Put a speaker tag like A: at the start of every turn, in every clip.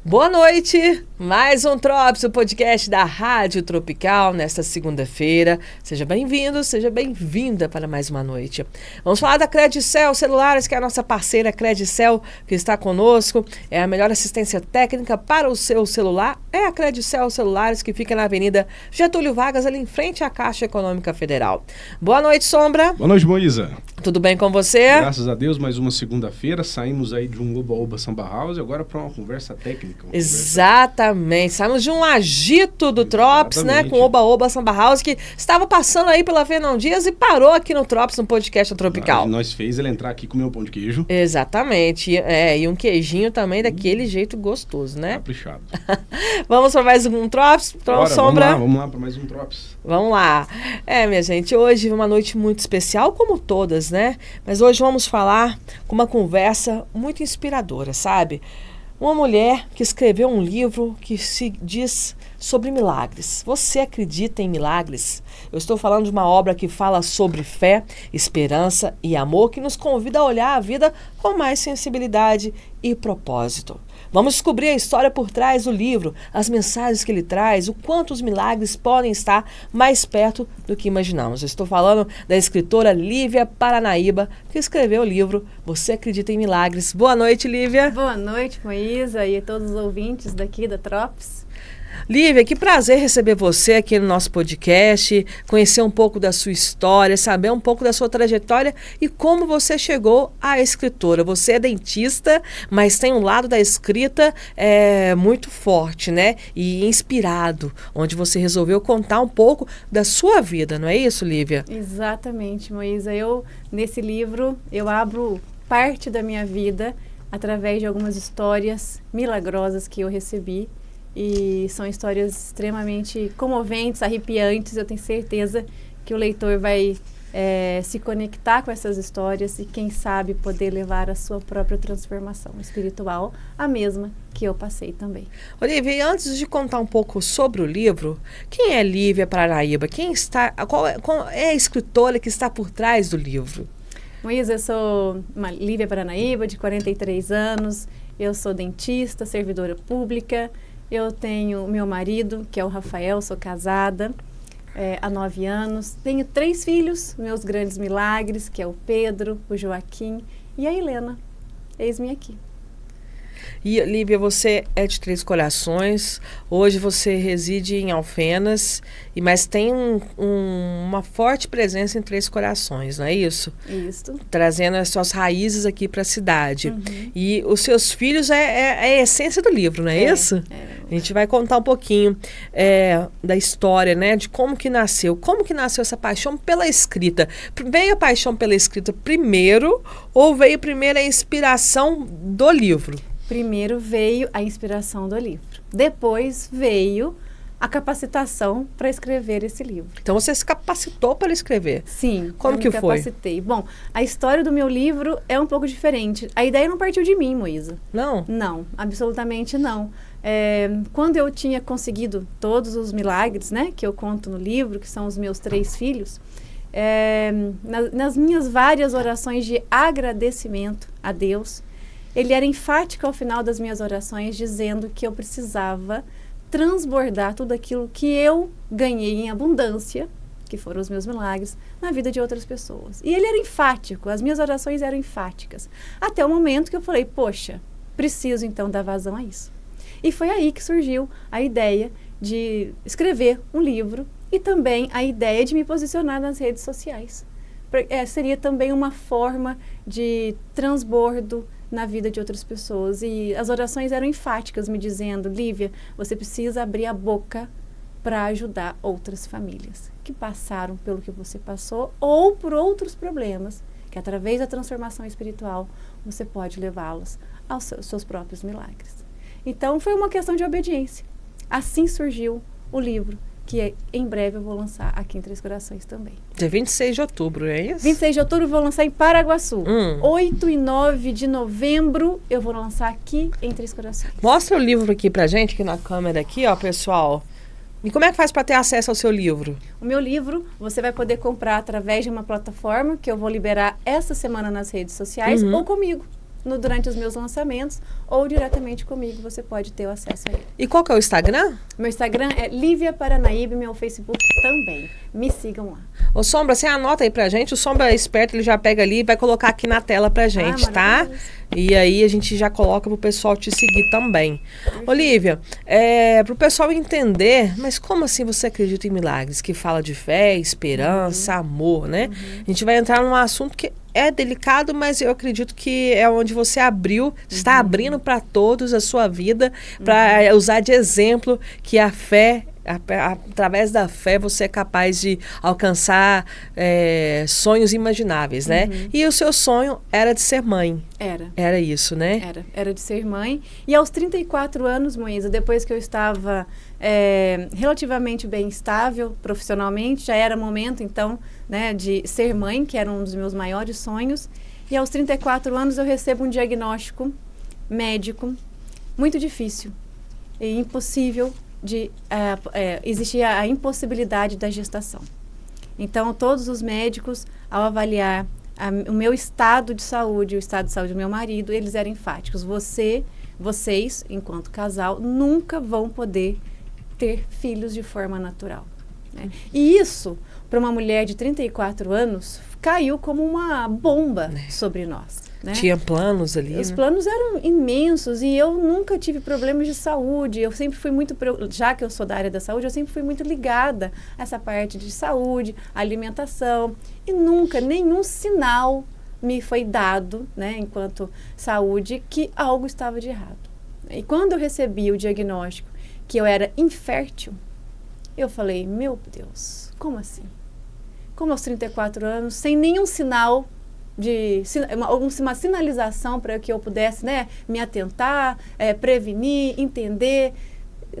A: Boa noite, mais um Drops, o podcast da Rádio Tropical nesta segunda-feira. Seja bem-vindo, seja bem-vinda para mais uma noite. Vamos falar da Credicel Celulares, que é a nossa parceira Credicel, que está conosco. É a melhor assistência técnica para o seu celular. É a Credicel Celulares, que fica na Avenida Getúlio Vargas, ali em frente à Caixa Econômica Federal. Boa noite, Sombra.
B: Boa noite, Moísa.
A: Tudo bem com você?
B: Graças a Deus, mais uma segunda-feira. Saímos aí de um Oba-Oba Samba House e agora para uma conversa técnica.
A: Exatamente. Saímos de um agito do Drops, né? Com o Oba-Oba Samba House, que estava passando aí pela Fernão Dias e parou aqui no Drops, no podcast Tropical.
B: Nós fez ele entrar aqui com o meu pão de queijo.
A: Exatamente. E um queijinho também daquele jeito gostoso, né?
B: Caprichado.
A: Vamos para mais um Drops?
B: Sombra? Vamos lá para mais um Drops.
A: Vamos lá. Minha gente, hoje é uma noite muito especial, como todas, né? Mas hoje vamos falar com uma conversa muito inspiradora, sabe? Uma mulher que escreveu um livro que se diz sobre milagres. Você acredita em milagres? Eu estou falando de uma obra que fala sobre fé, esperança e amor, que nos convida a olhar a vida com mais sensibilidade e propósito. Vamos descobrir a história por trás do livro, as mensagens que ele traz, o quanto os milagres podem estar mais perto do que imaginamos. Eu estou falando da escritora Lívia Paranaíba, que escreveu o livro Você Acredita em Milagres. Boa noite, Lívia.
C: Boa noite, Moísa, e a todos os ouvintes daqui da Drops.
A: Lívia, que prazer receber você aqui no nosso podcast, conhecer um pouco da sua história, saber um pouco da sua trajetória e como você chegou à escritora. Você é dentista, mas tem um lado da escrita muito forte, né? E inspirado, onde você resolveu contar um pouco da sua vida, não é isso, Lívia?
C: Exatamente, Moísa. Nesse livro, eu abro parte da minha vida através de algumas histórias milagrosas que eu recebi. E são histórias extremamente comoventes, arrepiantes. Eu tenho certeza que o leitor vai se conectar com essas histórias e, quem sabe, poder levar a sua própria transformação espiritual, a mesma que eu passei também.
A: Olivia, e antes de contar um pouco sobre o livro, quem é Lívia Paranaíba? Qual é a escritora que está por trás do livro?
C: Moísa, eu sou uma Lívia Paranaíba, de 43 anos. Eu sou dentista, servidora pública. Eu tenho meu marido, que é o Rafael, sou casada há 9 anos. Tenho 3 filhos, meus grandes milagres, que é o Pedro, o Joaquim e a Helena. Eis-me aqui.
A: E, Lívia, você é de Três Corações, hoje você reside em Alfenas, mas tem uma forte presença em Três Corações, não é isso?
C: Isso.
A: Trazendo as suas raízes aqui para a cidade.
C: Uhum.
A: E os seus filhos é a essência do livro, não é isso? A gente vai contar um pouquinho da história, né? De como que nasceu essa paixão pela escrita. Veio a paixão pela escrita primeiro ou veio primeiro a inspiração do livro?
C: Primeiro veio a inspiração do livro. Depois veio a capacitação para escrever esse livro.
A: Então você se capacitou para escrever?
C: Sim.
A: Como que foi?
C: Capacitei. Bom, a história do meu livro é um pouco diferente. A ideia não partiu de mim, Moísa.
A: Não?
C: Não, absolutamente não. Quando eu tinha conseguido todos os milagres, né, que eu conto no livro, que são os meus 3 filhos, nas minhas várias orações de agradecimento a Deus, ele era enfático ao final das minhas orações, dizendo que eu precisava transbordar tudo aquilo que eu ganhei em abundância, que foram os meus milagres, na vida de outras pessoas. E ele era enfático, as minhas orações eram enfáticas. Até o momento que eu falei, poxa, preciso então dar vazão a isso. E foi aí que surgiu a ideia de escrever um livro e também a ideia de me posicionar nas redes sociais. Seria também uma forma de transbordo na vida de outras pessoas. E as orações eram enfáticas, me dizendo, Lívia, você precisa abrir a boca para ajudar outras famílias que passaram pelo que você passou ou por outros problemas, que através da transformação espiritual você pode levá-los aos seus próprios milagres. Então foi uma questão de obediência. Assim surgiu o livro, que em breve eu vou lançar aqui em Três Corações também.
A: Dia 26 de outubro, é isso?
C: 26 de outubro eu vou lançar em Paraguaçu. 8 e 9 de novembro eu vou lançar aqui em Três Corações.
A: Mostra o livro aqui pra gente, aqui na câmera, aqui, ó, pessoal. E como é que faz para ter acesso ao seu livro?
C: O meu livro você vai poder comprar através de uma plataforma que eu vou liberar essa semana nas redes sociais ou comigo. durante os meus lançamentos, ou diretamente comigo, você pode ter o acesso a ele.
A: E qual que é o Instagram?
C: Meu Instagram é Lívia Paranaíba, meu Facebook também. Me sigam lá.
A: Ô, Sombra, você anota aí pra gente. O Sombra é esperto, ele já pega ali e vai colocar aqui na tela pra gente, tá? E aí a gente já coloca pro pessoal te seguir também. Olívia, pro pessoal entender, mas como assim você acredita em milagres? Que fala de fé, esperança, amor, né? A gente vai entrar num assunto que é delicado, mas eu acredito que é onde você está abrindo para todos a sua vida, para usar de exemplo que a fé, através da fé, você é capaz de alcançar sonhos imagináveis, né? E o seu sonho era de ser mãe. Era isso, né?
C: Era de ser mãe. E aos 34 anos, Moísa, depois que eu estava relativamente bem estável profissionalmente, já era momento, então, né, de ser mãe, que era um dos meus maiores sonhos. E aos 34 anos eu recebo um diagnóstico médico muito difícil e impossível existia a impossibilidade da gestação. Então, todos os médicos, ao avaliar o meu estado de saúde, o estado de saúde do meu marido, eles eram enfáticos. Vocês, enquanto casal, nunca vão poder ter filhos de forma natural. Né? E isso, para uma mulher de 34 anos, caiu como uma bomba sobre nós. Né?
A: Tinha planos ali,
C: Os planos eram imensos e eu nunca tive problemas de saúde. Eu sempre fui muito, já que eu sou da área da saúde, eu sempre fui muito ligada a essa parte de saúde, alimentação. E nunca nenhum sinal me foi dado, né, enquanto saúde, que algo estava de errado. E quando eu recebi o diagnóstico que eu era infértil, eu falei, meu Deus, como assim? Como aos 34 anos, sem nenhum sinal uma sinalização para que eu pudesse, né, me atentar, prevenir, entender.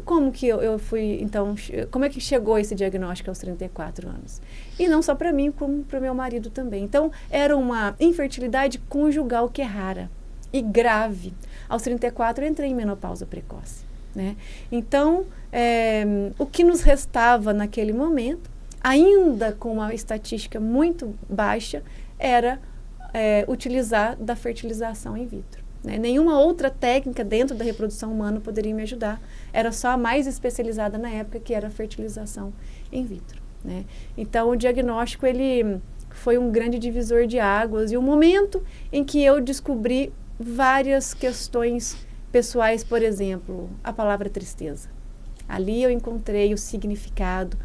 C: Como que eu fui, então, como é que chegou esse diagnóstico aos 34 anos? E não só para mim, como para o meu marido também. Então, era uma infertilidade conjugal que é rara e grave. Aos 34, eu entrei em menopausa precoce. Né? Então, o que nos restava naquele momento, ainda com uma estatística muito baixa, era utilizar da fertilização in vitro. Né? Nenhuma outra técnica dentro da reprodução humana poderia me ajudar. Era só a mais especializada na época, que era a fertilização in vitro. Né? Então, o diagnóstico ele foi um grande divisor de águas e um momento em que eu descobri várias questões pessoais, por exemplo, a palavra tristeza. Ali eu encontrei o significado,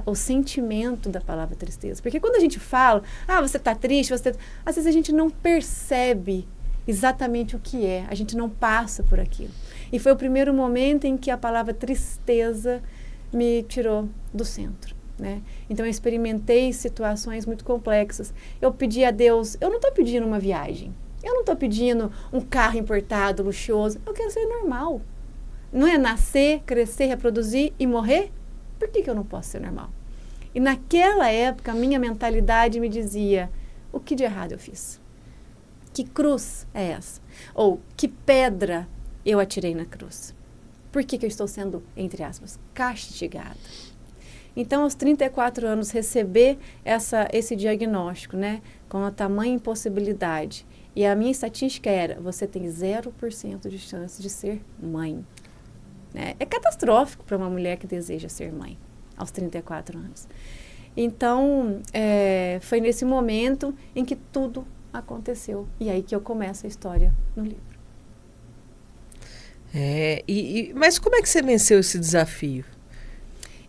C: o sentimento da palavra tristeza. Porque quando a gente fala, você está triste, às vezes a gente não percebe exatamente o que é, a gente não passa por aquilo. E foi o primeiro momento em que a palavra tristeza me tirou do centro. Né? Então eu experimentei situações muito complexas. Eu pedi a Deus, eu não estou pedindo uma viagem, eu não estou pedindo um carro importado, luxuoso, eu quero ser normal. Não é nascer, crescer, reproduzir e morrer? Por que eu não posso ser normal? E naquela época, a minha mentalidade me dizia, o que de errado eu fiz? Que cruz é essa? Ou que pedra eu atirei na cruz? Por que eu estou sendo, entre aspas, castigada? Então, aos 34 anos, receber esse diagnóstico, né, com a tamanha impossibilidade, e a minha estatística era, você tem 0% de chance de ser mãe. É catastrófico para uma mulher que deseja ser mãe, aos 34 anos. Então, foi nesse momento em que tudo aconteceu. E aí que eu começo a história no livro.
A: Mas como é que você venceu esse desafio?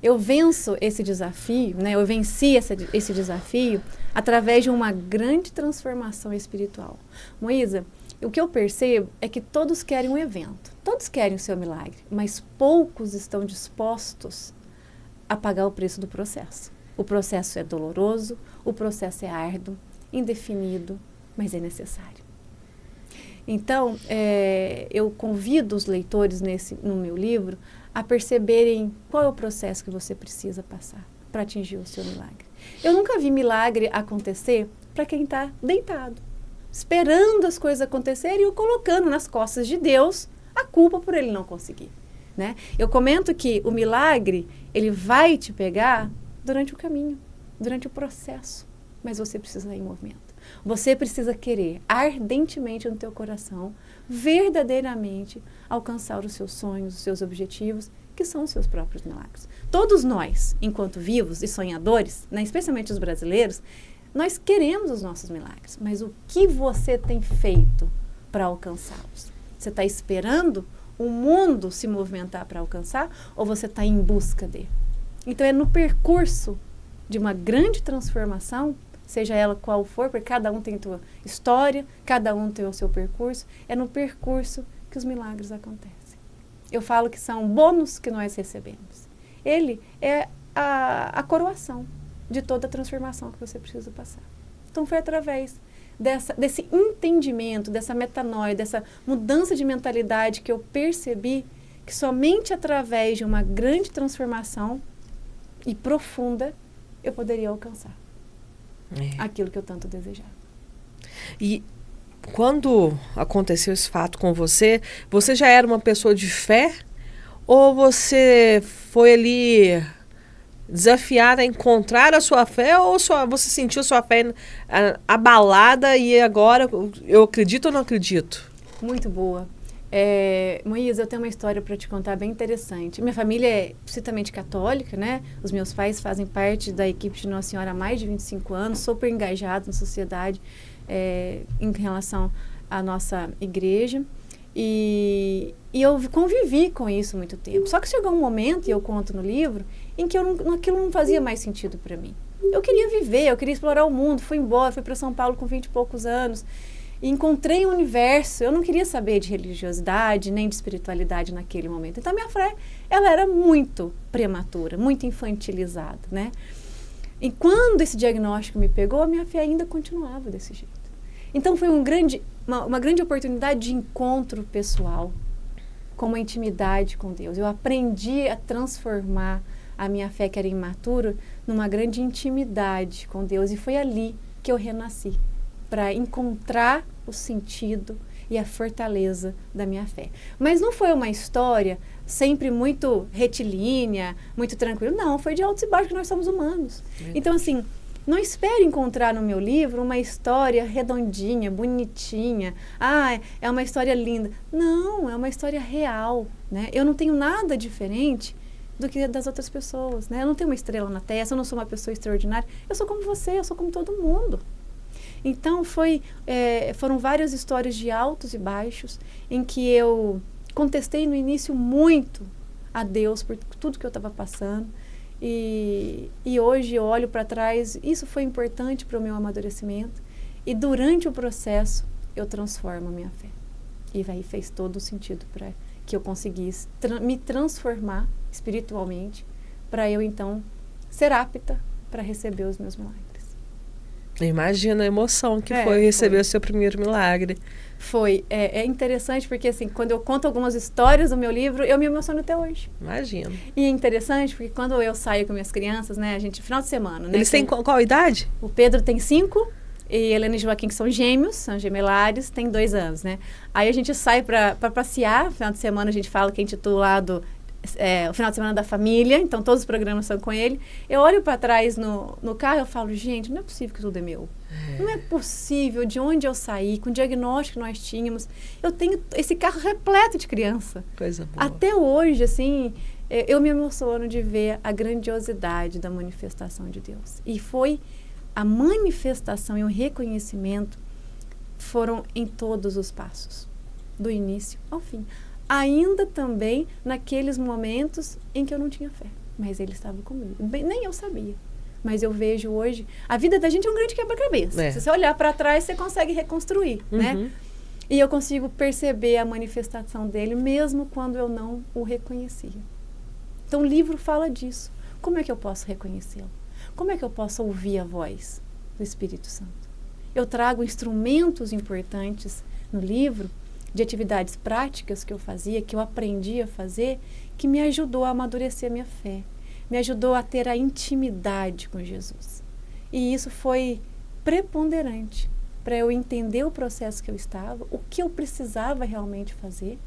C: Eu venço esse desafio, né? Eu venci esse desafio através de uma grande transformação espiritual. Moísa, o que eu percebo é que todos querem um evento, todos querem o seu milagre, mas poucos estão dispostos a pagar o preço do processo. O processo é doloroso, o processo é árduo, indefinido, mas é necessário. Então, eu convido os leitores no meu livro a perceberem qual é o processo que você precisa passar para atingir o seu milagre. Eu nunca vi milagre acontecer para quem está deitado, esperando as coisas acontecerem e colocando nas costas de Deus a culpa por ele não conseguir. Né? Eu comento que o milagre, ele vai te pegar durante o caminho, durante o processo, mas você precisa estar em movimento. Você precisa querer ardentemente no teu coração, verdadeiramente, alcançar os seus sonhos, os seus objetivos, que são os seus próprios milagres. Todos nós, enquanto vivos e sonhadores, né, especialmente os brasileiros, nós queremos os nossos milagres, mas o que você tem feito para alcançá-los? Você está esperando o mundo se movimentar para alcançar ou você está em busca dele? Então é no percurso de uma grande transformação, seja ela qual for, porque cada um tem a sua história, cada um tem o seu percurso, é no percurso que os milagres acontecem. Eu falo que são bônus que nós recebemos. Ele é a coroação de toda a transformação que você precisa passar. Então foi através desse entendimento, dessa metanoia, dessa mudança de mentalidade que eu percebi que somente através de uma grande transformação e profunda eu poderia alcançar aquilo que eu tanto desejava.
A: E quando aconteceu esse fato com você, você já era uma pessoa de fé? Ou você foi ali desafiada a encontrar a sua fé? Ou você sentiu sua fé abalada e agora eu acredito ou não acredito?
C: Muito boa. Moisés, eu tenho uma história para te contar bem interessante. Minha família é estritamente católica, né? Os meus pais fazem parte da equipe de Nossa Senhora há mais de 25 anos, super engajados na sociedade em relação à nossa igreja. E eu convivi com isso muito tempo. Só que chegou um momento, e eu conto no livro, em que aquilo não fazia mais sentido para mim. Eu queria viver, eu queria explorar o mundo, fui embora, fui para São Paulo com 20 e poucos anos. E encontrei um universo, eu não queria saber de religiosidade, nem de espiritualidade naquele momento. Então, minha fé, ela era muito prematura, muito infantilizada, né? E quando esse diagnóstico me pegou, a minha fé ainda continuava desse jeito. Então, foi uma grande oportunidade de encontro pessoal, com uma intimidade com Deus. Eu aprendi a transformar a minha fé, que era imatura, numa grande intimidade com Deus. E foi ali que eu renasci, para encontrar o sentido e a fortaleza da minha fé. Mas não foi uma história sempre muito retilínea, muito tranquila. Não, foi de altos e baixos, que nós somos humanos. Então, assim, não espere encontrar no meu livro uma história redondinha, bonitinha. É uma história linda. Não, é uma história real, né? Eu não tenho nada diferente do que das outras pessoas, né? Eu não tenho uma estrela na testa, eu não sou uma pessoa extraordinária. Eu sou como você, eu sou como todo mundo. Então, foram várias histórias de altos e baixos, em que eu contestei no início muito a Deus por tudo que eu estava passando. E hoje eu olho para trás, isso foi importante para o meu amadurecimento. E durante o processo, eu transformo a minha fé. E aí fez todo o sentido para que eu conseguisse me transformar espiritualmente, para eu, então, ser apta para receber os meus milagres.
A: Imagina a emoção que foi receber o seu primeiro milagre.
C: Foi. É interessante porque, assim, quando eu conto algumas histórias do meu livro, eu me emociono até hoje.
A: Imagina. E
C: é interessante porque quando eu saio com minhas crianças, né, a gente, final de semana, né?
A: Eles têm qual idade?
C: O Pedro tem 5 e Helena e Joaquim, que são gêmeos, são gemelares, tem 2 anos, né? Aí a gente sai para passear, final de semana a gente fala que é intitulado o final de semana da família, então todos os programas são com ele. Eu olho para trás no carro e eu falo, gente, não é possível que tudo é meu. Não é possível, de onde eu saí, com o diagnóstico que nós tínhamos. Eu tenho esse carro repleto de criança.
A: Coisa boa.
C: Até hoje, assim, eu me emociono de ver a grandiosidade da manifestação de Deus. E foi a manifestação e o reconhecimento foram em todos os passos, do início ao fim. Ainda também naqueles momentos em que eu não tinha fé. Mas ele estava comigo. Nem eu sabia. Mas eu vejo hoje... A vida da gente é um grande quebra-cabeça. Se você olhar para trás, você consegue reconstruir, né? E eu consigo perceber a manifestação dele, mesmo quando eu não o reconhecia. Então, o livro fala disso. Como é que eu posso reconhecê-lo? Como é que eu posso ouvir a voz do Espírito Santo? Eu trago instrumentos importantes no livro, de atividades práticas que eu fazia, que eu aprendi a fazer, que me ajudou a amadurecer a minha fé, me ajudou a ter a intimidade com Jesus. E isso foi preponderante para eu entender o processo que eu estava, o que eu precisava realmente fazer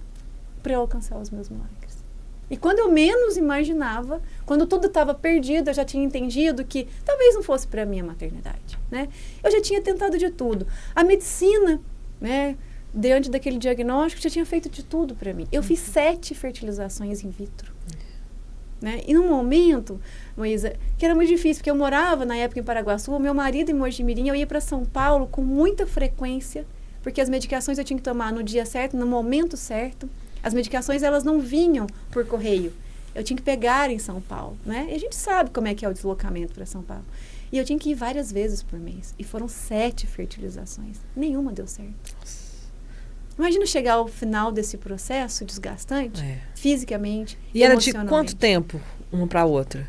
C: para eu alcançar os meus milagres. E quando eu menos imaginava, quando tudo estava perdido, eu já tinha entendido que talvez não fosse para mim a maternidade, né? Eu já tinha tentado de tudo. A medicina, né, diante daquele diagnóstico, já tinha feito de tudo para mim. Eu fiz 7 fertilizações in vitro. Né? E num momento, Moisa, que era muito difícil, porque eu morava na época em Paraguaçu, meu marido em Mojimirim, eu ia para São Paulo com muita frequência, porque as medicações eu tinha que tomar no dia certo, no momento certo. As medicações, elas não vinham por correio. Eu tinha que pegar em São Paulo, né? E a gente sabe como é que é o deslocamento para São Paulo. E eu tinha que ir várias vezes por mês. E foram 7 fertilizações. Nenhuma deu certo. Imagina chegar ao final desse processo desgastante, fisicamente,
A: e era de quanto tempo uma para a outra?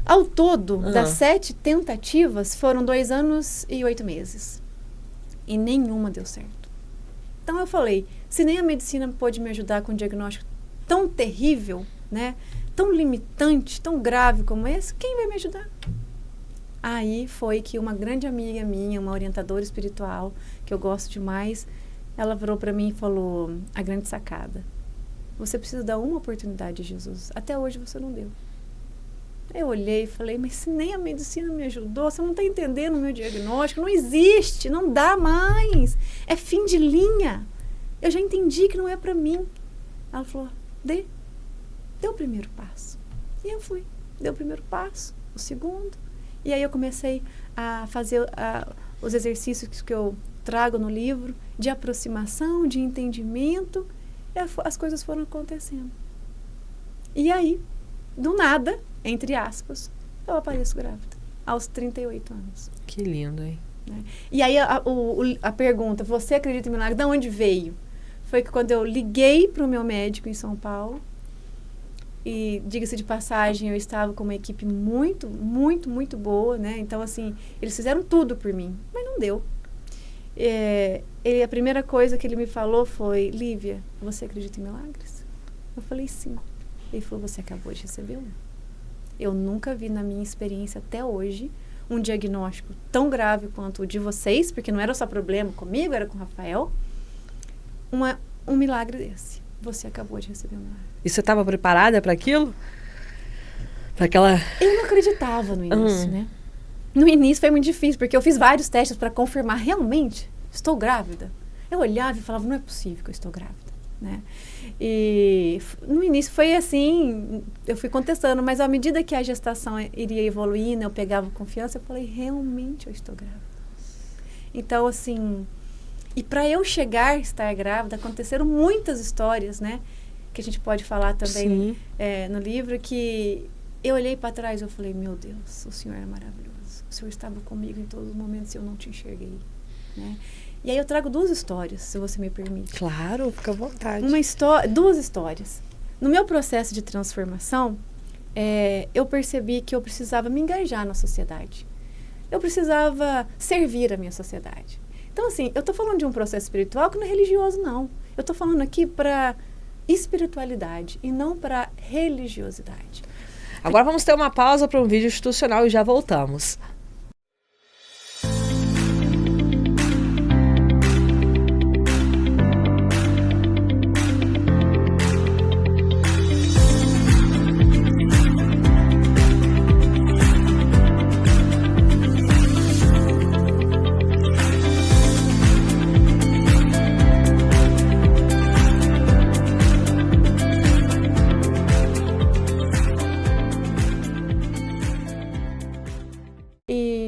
C: Ao todo, das 7 tentativas, foram 2 anos e 8 meses. E nenhuma deu certo. Então eu falei, se nem a medicina pôde me ajudar com um diagnóstico tão terrível, né, tão limitante, tão grave como esse, quem vai me ajudar? Aí foi que uma grande amiga minha, uma orientadora espiritual, que eu gosto demais, ela virou para mim e falou, a grande sacada, você precisa dar uma oportunidade a Jesus. Até hoje você não deu. Eu olhei e falei, mas se nem a medicina me ajudou, você não está entendendo o meu diagnóstico, não existe, não dá mais. É fim de linha. Eu já entendi que não é para mim. Ela falou, dê o primeiro passo. E eu fui, dei o primeiro passo, o segundo. E aí eu comecei a fazer os exercícios que eu trago no livro, de aproximação, de entendimento, e as coisas foram acontecendo. E aí, do nada, entre aspas, eu apareço grávida, aos 38 anos.
A: Que lindo, hein?
C: Né? E aí a pergunta, você acredita em milagre? De onde veio? Foi que quando eu liguei para o meu médico em São Paulo, e diga-se de passagem, eu estava com uma equipe muito, muito, muito boa, né? Então, assim, eles fizeram tudo por mim, mas não deu. A primeira coisa que ele me falou foi, Lívia, você acredita em milagres? Eu falei, sim. Ele falou, você acabou de receber um. Eu nunca vi na minha experiência até hoje um diagnóstico tão grave quanto o de vocês, porque não era só problema comigo, era com o Rafael, um milagre desse. Você acabou de receber um milagre.
A: E você estava preparada para aquilo? Para aquela...
C: Eu não acreditava no início, né? No início foi muito difícil, porque eu fiz vários testes para confirmar realmente, estou grávida. Eu olhava e falava, não é possível que eu estou grávida, né? E no início foi assim, eu fui contestando, mas à medida que a gestação iria evoluindo, eu pegava confiança, eu falei, realmente eu estou grávida. Então, assim, e para eu chegar a estar grávida, aconteceram muitas histórias, né? Que a gente pode falar também no livro, que eu olhei para trás e eu falei, meu Deus, o Senhor é maravilhoso. O Senhor estava comigo em todos os momentos e eu não te enxerguei, né? E aí eu trago 2 histórias, se você me permite.
A: Claro, fica à vontade.
C: 2 histórias. No meu processo de transformação, eu percebi que eu precisava me engajar na sociedade. Eu precisava servir a minha sociedade. Então, assim, eu estou falando de um processo espiritual que não é religioso, não. Eu estou falando aqui para espiritualidade e não para religiosidade.
A: Agora vamos ter uma pausa para um vídeo institucional e já voltamos.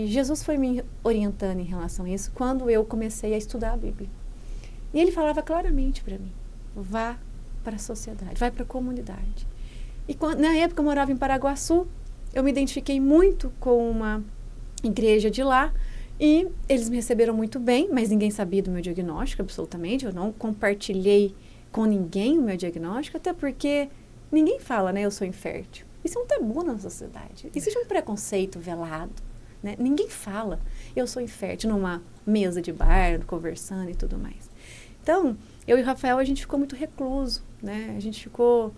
C: Jesus foi me orientando em relação a isso quando eu comecei a estudar a Bíblia. E ele falava claramente para mim, vá para a sociedade, vai para a comunidade. E na época eu morava em Paraguaçu, eu me identifiquei muito com uma igreja de lá e eles me receberam muito bem, mas ninguém sabia do meu diagnóstico, absolutamente. Eu não compartilhei com ninguém o meu diagnóstico, até porque ninguém fala, né, eu sou infértil. Isso é um tabu na sociedade. Existe um preconceito velado. Né? Ninguém fala, eu sou infértil, numa mesa de bar, conversando e tudo mais. Então, eu e o Rafael, a gente ficou muito recluso, né? A gente ficou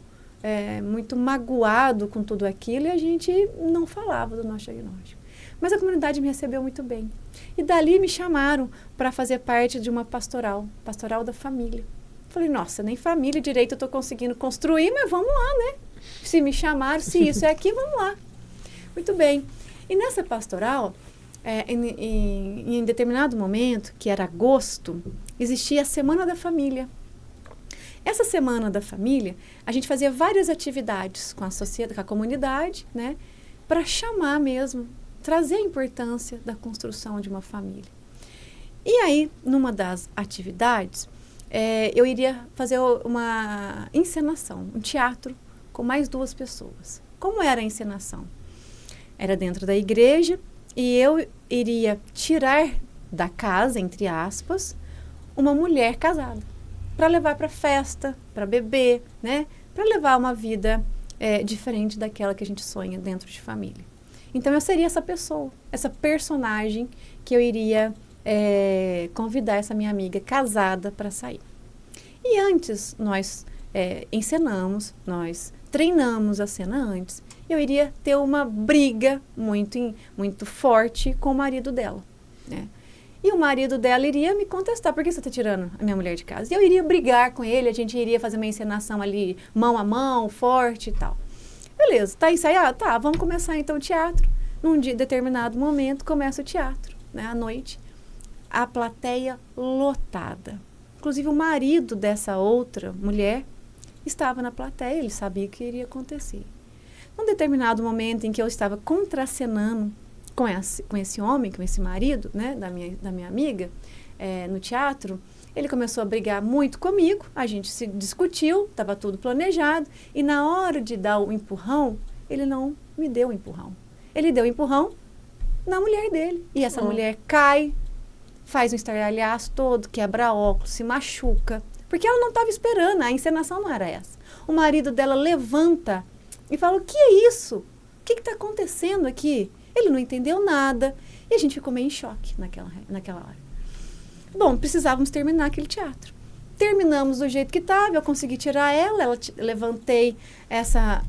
C: muito magoado com tudo aquilo e a gente não falava do nosso diagnóstico. Mas a comunidade me recebeu muito bem. E dali me chamaram para fazer parte de uma pastoral da família. Falei, nossa, nem família direito eu estou conseguindo construir, mas vamos lá, né? Se me chamaram, se isso é aqui, vamos lá. Muito bem. E nessa pastoral, em determinado momento, que era agosto, existia a Semana da Família. Essa Semana da Família, a gente fazia várias atividades com a sociedade, com a comunidade, né, para chamar mesmo, trazer a importância da construção de uma família. E aí, numa das atividades, eu iria fazer uma encenação, um teatro com mais 2 pessoas. Como era a encenação? Era dentro da igreja e eu iria tirar da casa, entre aspas, uma mulher casada para levar para festa, para beber, né? Para levar uma vida diferente daquela que a gente sonha dentro de família. Então, eu seria essa pessoa, essa personagem que eu iria convidar essa minha amiga casada para sair. E antes, nós encenamos, nós treinamos a cena antes. Eu iria ter uma briga muito forte com o marido dela, né? E o marido dela iria me contestar, por que você está tirando a minha mulher de casa? E eu iria brigar com ele, a gente iria fazer uma encenação ali, mão a mão, forte e tal. Beleza, tá ensaiado? Tá, vamos começar então o teatro. Num determinado momento, começa o teatro, né, à noite. A plateia lotada. Inclusive, o marido dessa outra mulher estava na plateia, ele sabia o que iria acontecer. Num determinado momento em que eu estava contracenando com esse homem, com esse marido, né, da minha amiga, no teatro, ele começou a brigar muito comigo, a gente se discutiu, estava tudo planejado, e na hora de dar o empurrão, ele não me deu o empurrão. Ele deu o empurrão na mulher dele. E essa mulher cai, faz um estardalhaço todo, quebra óculos, se machuca, porque ela não estava esperando, a encenação não era essa. O marido dela levanta e fala, o que é isso? O que está acontecendo aqui? Ele não entendeu nada e a gente ficou meio em choque naquela hora. Bom, precisávamos terminar aquele teatro. Terminamos do jeito que estava, eu consegui tirar ela levantei essa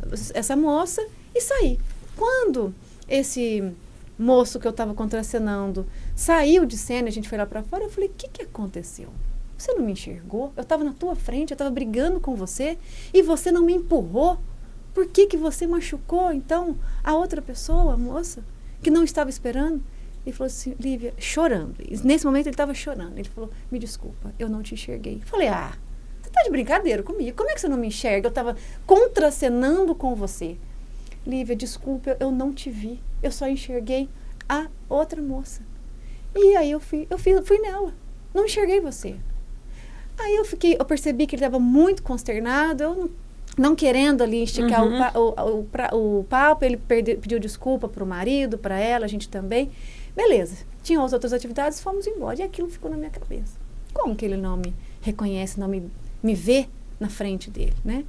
C: moça e saí. Quando esse moço que eu estava contracenando saiu de cena, a gente foi lá para fora, eu falei, o que aconteceu? Você não me enxergou? Eu estava na tua frente, eu estava brigando com você e você não me empurrou. Por que você machucou, então, a outra pessoa, a moça, que não estava esperando? Ele falou assim, Lívia, chorando. E nesse momento ele estava chorando. Ele falou, me desculpa, eu não te enxerguei. Eu falei, você está de brincadeira comigo? Como é que você não me enxerga? Eu estava contracenando com você. Lívia, desculpa, eu não te vi. Eu só enxerguei a outra moça. E aí eu fui nela. Não enxerguei você. Aí eu percebi que ele estava muito consternado, eu não querendo ali esticar o papo, ele pediu desculpa para o marido, para ela, a gente também. Beleza, tinha as outras atividades, fomos embora. E aquilo ficou na minha cabeça. Como que ele não me reconhece, não me vê na frente dele, né?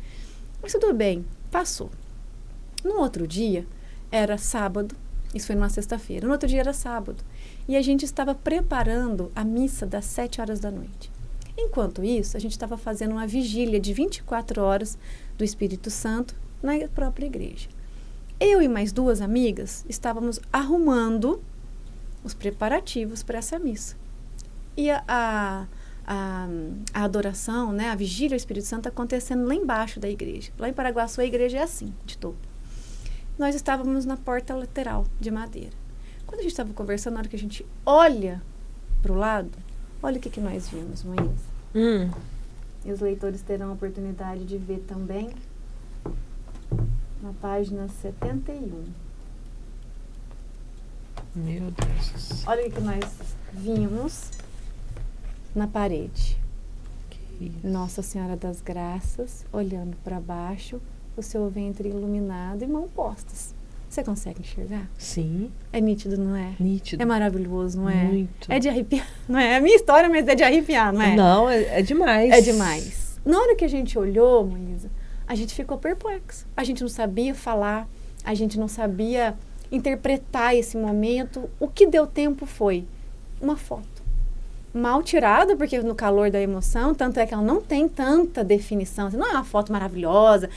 C: Mas tudo bem, passou. No outro dia, era sábado, isso foi numa sexta-feira. No outro dia era sábado. E a gente estava preparando a missa das 7 horas da noite. Enquanto isso, a gente estava fazendo uma vigília de 24 horas do Espírito Santo na própria igreja. Eu e mais 2 amigas estávamos arrumando os preparativos para essa missa. E a adoração, né, a vigília ao Espírito Santo acontecendo lá embaixo da igreja. Lá em Paraguaçu a igreja é assim, de todo. Nós estávamos na porta lateral de madeira. Quando a gente estava conversando, na hora que a gente olha para o lado, olha o que nós vimos, Maísa. E os leitores terão a oportunidade de ver também na página 71.
A: Meu Deus.
C: Olha o que nós vimos na parede. Nossa Senhora das Graças, olhando para baixo, o seu ventre iluminado e mãos postas. Você consegue enxergar?
A: Sim.
C: É nítido, não é?
A: Nítido.
C: É maravilhoso, não é?
A: Muito.
C: É de arrepiar, não é? É a minha história, mas é de arrepiar, não é?
A: Não, é demais.
C: É demais. Na hora que a gente olhou, Moisa, a gente ficou perplexo. A gente não sabia falar, a gente não sabia interpretar esse momento. O que deu tempo foi uma foto. Mal tirada, porque no calor da emoção, tanto é que ela não tem tanta definição. Não é uma foto maravilhosa,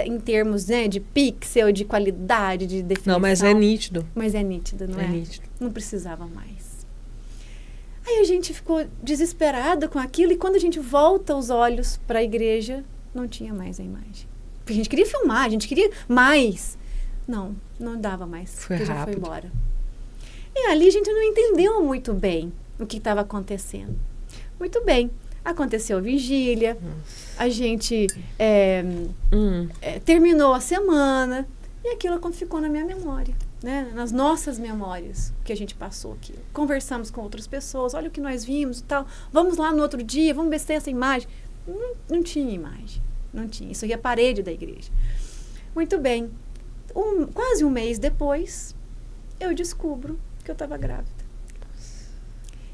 C: em termos, né, de pixel, de qualidade, de definição.
A: Não, mas é nítido.
C: Mas é nítido, não é?
A: É nítido.
C: Não precisava mais. Aí a gente ficou desesperada com aquilo, e quando a gente volta os olhos para a igreja, não tinha mais a imagem. Porque a gente queria filmar, a gente queria mais. Não dava mais.
A: Foi
C: porque já foi
A: rápido.
C: embora. E ali a gente não entendeu muito bem o que estava acontecendo. Muito bem. Aconteceu a vigília, a gente terminou a semana e aquilo ficou na minha memória, né? Nas nossas memórias que a gente passou aqui. Conversamos com outras pessoas, olha o que nós vimos e tal. Vamos lá no outro dia, vamos ver se tem essa imagem. Não tinha imagem, não tinha. Isso aqui é a parede da igreja. Muito bem. Quase um mês depois, eu descubro que eu estava grávida.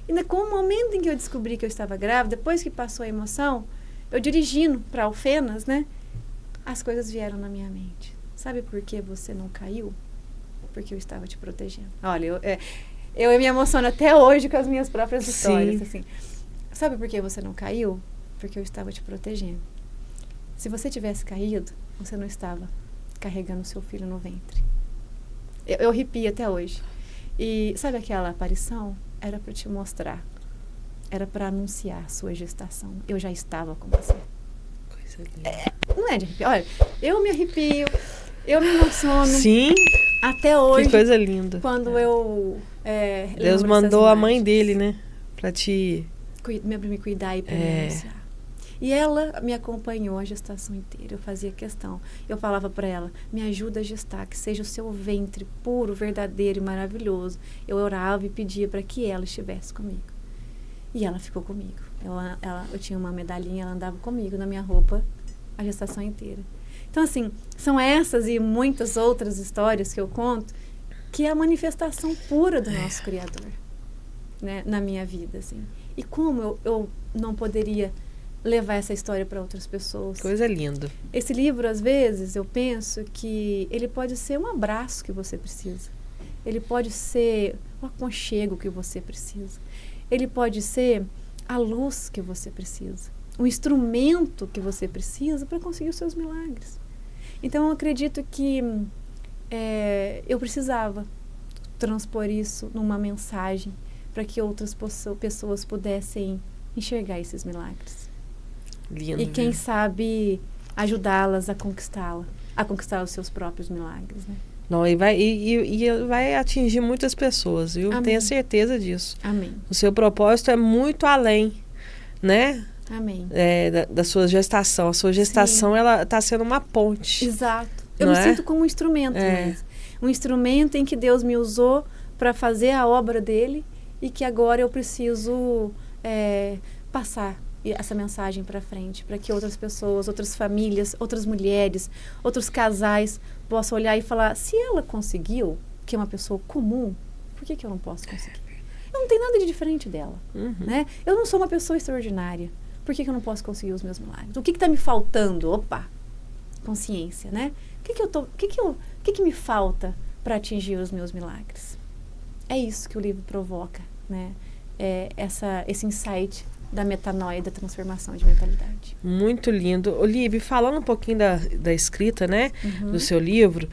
C: E com o momento em que eu descobri que eu estava grávida, depois que passou a emoção, eu dirigindo para Alfenas, né? As coisas vieram na minha mente. Sabe por que você não caiu? Porque eu estava te protegendo. Olha, eu me emociono até hoje com as minhas próprias histórias. Assim. Sabe por que você não caiu? Porque eu estava te protegendo. Se você tivesse caído, você não estava carregando seu filho no ventre. Eu arrepio até hoje. E sabe aquela aparição? Era para te mostrar. Era para anunciar a sua gestação. Eu já estava com você.
A: Coisa linda.
C: Não é de arrepiar. Olha, eu me arrepio, eu me emociono.
A: Sim.
C: Até hoje.
A: Que coisa linda.
C: Quando eu
A: Deus mandou a mãe dele, né? Pra te...
C: me cuidar e para me anunciar. E ela me acompanhou a gestação inteira. Eu fazia questão. Eu falava para ela, me ajuda a gestar, que seja o seu ventre puro, verdadeiro e maravilhoso. Eu orava e pedia para que ela estivesse comigo. E ela ficou comigo. Eu tinha uma medalhinha, ela andava comigo na minha roupa a gestação inteira. Então, assim, são essas e muitas outras histórias que eu conto, que é a manifestação pura do nosso Criador, né, na minha vida, assim. E como eu não poderia levar essa história para outras pessoas.
A: Coisa linda.
C: Esse livro, às vezes, eu penso que ele pode ser um abraço que você precisa. Ele pode ser o aconchego que você precisa. Ele pode ser a luz que você precisa. O instrumento que você precisa para conseguir os seus milagres. Então, eu acredito que eu precisava transpor isso numa mensagem para que outras pessoas pudessem enxergar esses milagres.
A: Lindo.
C: E quem sabe ajudá-las a conquistar os seus próprios milagres, né?
A: Não, e vai atingir muitas pessoas, viu?
C: Amém.
A: Tenha certeza disso.
C: Amém.
A: O seu propósito é muito além, né?
C: Amém.
A: Da sua gestação. A sua gestação, ela está sendo uma ponte.
C: Exato. Eu
A: Não
C: me
A: é?
C: sinto como um instrumento mesmo. Um instrumento em que Deus me usou para fazer a obra dele e que agora eu preciso passar essa mensagem para frente, para que outras pessoas, outras famílias, outras mulheres, outros casais possam olhar e falar, se ela conseguiu, que é uma pessoa comum, por que eu não posso conseguir? Eu não tenho nada de diferente dela, né? Eu não sou uma pessoa extraordinária, por que eu não posso conseguir os meus milagres? O que está me faltando? Opa, consciência, né? O que me falta para atingir os meus milagres? É isso que o livro provoca, né? Esse insight da metanoia, da transformação de mentalidade.
A: Muito lindo. Olívia, falando um pouquinho da escrita, né, do seu livro,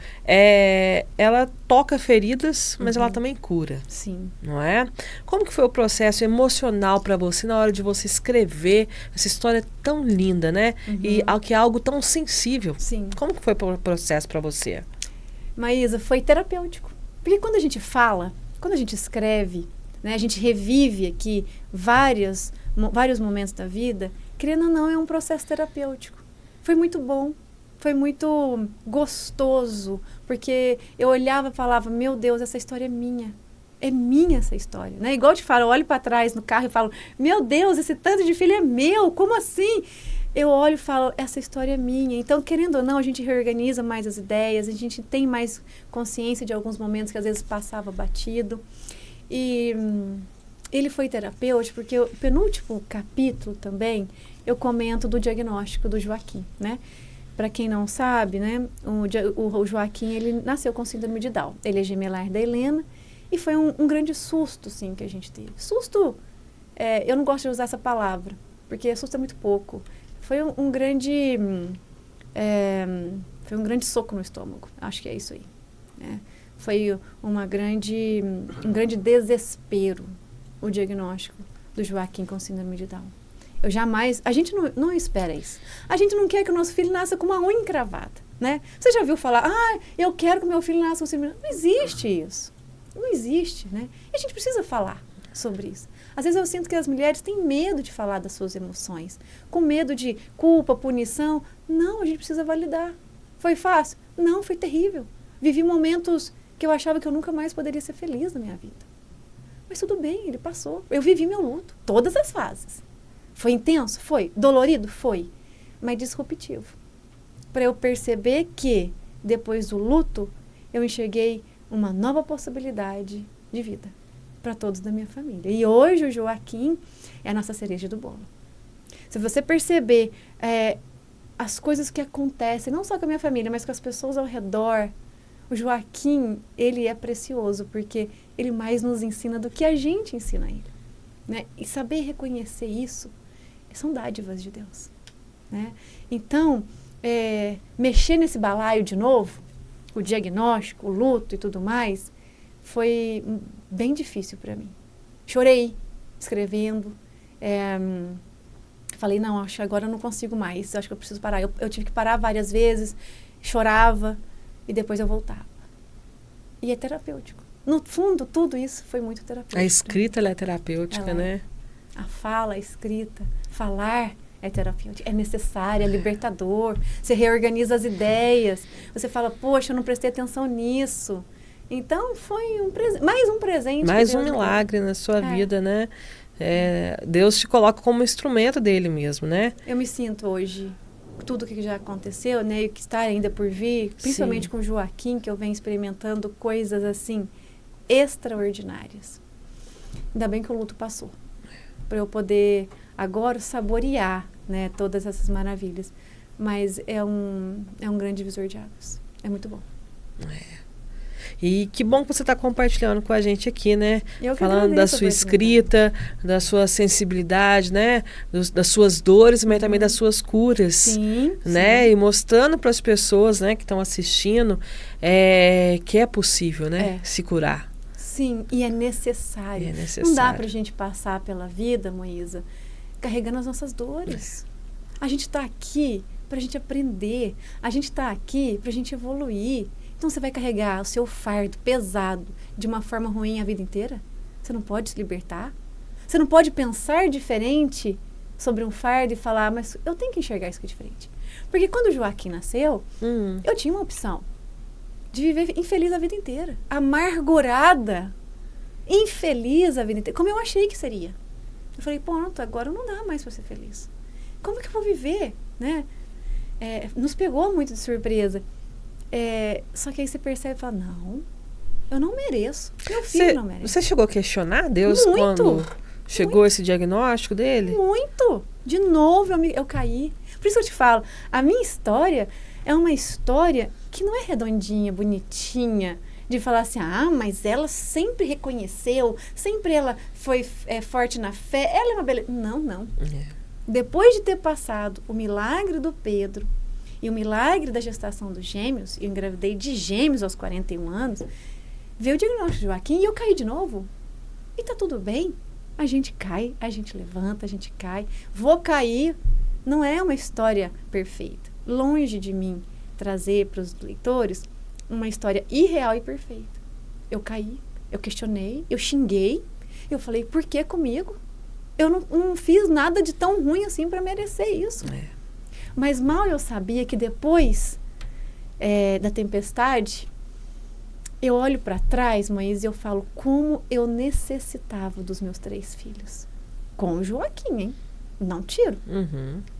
A: ela toca feridas, mas ela também cura.
C: Sim.
A: Não é? Como que foi o processo emocional para você na hora de você escrever essa história tão linda, né? E que é algo tão sensível.
C: Sim.
A: Como que foi o processo para você?
C: Maísa, foi terapêutico. Porque quando a gente fala, quando a gente escreve, né, a gente revive aqui vários momentos da vida, querendo ou não, é um processo terapêutico. Foi muito bom, foi muito gostoso, porque eu olhava e falava, meu Deus, essa história é minha essa história, né? Igual eu te falo, eu olho para trás no carro e falo, meu Deus, esse tanto de filho é meu, como assim? Eu olho e falo, essa história é minha. Então, querendo ou não, a gente reorganiza mais as ideias, a gente tem mais consciência de alguns momentos que às vezes passava batido. E ele foi terapêutico porque o penúltimo capítulo também eu comento do diagnóstico do Joaquim, né? Para quem não sabe, né, o Joaquim, ele nasceu com síndrome de Down. Ele é gemelar da Helena e foi um grande susto, sim, que a gente teve. Susto, eu não gosto de usar essa palavra, porque susto é muito pouco. Foi um grande soco no estômago, acho que é isso aí, né? Foi um grande desespero o diagnóstico do Joaquim com síndrome de Down. Eu jamais... A gente não espera isso. A gente não quer que o nosso filho nasça com uma unha encravada, né? Você já viu falar, eu quero que o meu filho nasça com síndrome... Não existe isso. Não existe, né? E a gente precisa falar sobre isso. Às vezes eu sinto que as mulheres têm medo de falar das suas emoções, com medo de culpa, punição. Não, a gente precisa validar. Foi fácil? Não, foi terrível. Vivi momentos que eu achava que eu nunca mais poderia ser feliz na minha vida. Mas tudo bem, ele passou. Eu vivi meu luto, todas as fases. Foi intenso? Foi. Dolorido? Foi. Mas disruptivo. Para eu perceber que, depois do luto, eu enxerguei uma nova possibilidade de vida para todos da minha família. E hoje o Joaquim é a nossa cereja do bolo. Se você perceber as coisas que acontecem, não só com a minha família, mas com as pessoas ao redor, o Joaquim, ele é precioso, porque ele mais nos ensina do que a gente ensina ele. Né? E saber reconhecer isso são dádivas de Deus. Né? Então, mexer nesse balaio de novo, o diagnóstico, o luto e tudo mais, foi bem difícil para mim. Chorei escrevendo. Falei, não, acho que agora eu não consigo mais, acho que eu preciso parar. Eu tive que parar várias vezes, chorava e depois eu voltava. E é terapêutico. No fundo, tudo isso foi muito terapêutico.
A: A escrita, ela é terapêutica, né?
C: A fala, a escrita, falar é terapêutico, é necessário, é libertador. Você reorganiza as ideias. Você fala, poxa, eu não prestei atenção nisso. Então, foi mais um presente.
A: Mais um milagre na sua vida, né? Deus te coloca como instrumento dele mesmo, né?
C: Eu me sinto hoje, tudo que já aconteceu, né? E o que está ainda por vir, principalmente com o Joaquim, que eu venho experimentando coisas assim, extraordinárias. Ainda bem que o luto passou. Para eu poder agora saborear, né, todas essas maravilhas. Mas é um grande divisor de águas. É muito bom.
A: E que bom que você está compartilhando com a gente aqui, né?
C: Falando
A: da sua escrita, da sua sensibilidade, né? Das suas dores, mas também das suas curas.
C: Sim,
A: né?
C: Sim.
A: E mostrando para as pessoas, né, que estão assistindo, que é possível, né? Se curar.
C: Sim, e é necessário. Não dá para a gente passar pela vida, Moísa, carregando as nossas dores. A gente está aqui para a gente aprender. A gente está aqui para a gente evoluir. Então, você vai carregar o seu fardo pesado de uma forma ruim a vida inteira? Você não pode se libertar? Você não pode pensar diferente sobre um fardo e falar, mas eu tenho que enxergar isso aqui diferente. Porque quando o Joaquim nasceu, eu tinha uma opção de viver infeliz a vida inteira. Amargurada. Infeliz a vida inteira. Como eu achei que seria. Eu falei, pronto, agora não dá mais para ser feliz. Como que eu vou viver? Né? Nos pegou muito de surpresa. Só que aí você percebe e fala, não, eu não mereço. Meu filho não merece.
A: Você chegou a questionar Deus quando chegou esse diagnóstico dele?
C: Muito. De novo eu caí. Por isso eu te falo, a minha história é uma história que não é redondinha, bonitinha, de falar assim, mas ela sempre reconheceu, sempre ela foi forte na fé, ela é uma beleza. Não. Depois de ter passado o milagre do Pedro e o milagre da gestação dos gêmeos, eu engravidei de gêmeos aos 41 anos, veio o diagnóstico de Joaquim e eu caí de novo. E tá tudo bem. A gente cai, a gente levanta, a gente cai. Vou cair. Não é uma história perfeita. Longe de mim trazer para os leitores uma história irreal e perfeita. Eu caí, eu questionei, eu xinguei, eu falei, por que comigo? Eu não fiz nada de tão ruim assim para merecer isso. Mas mal eu sabia que depois da tempestade, eu olho para trás, Moisés, e eu falo como eu necessitava dos meus 3 filhos. Com o Joaquim, hein? Não tiro.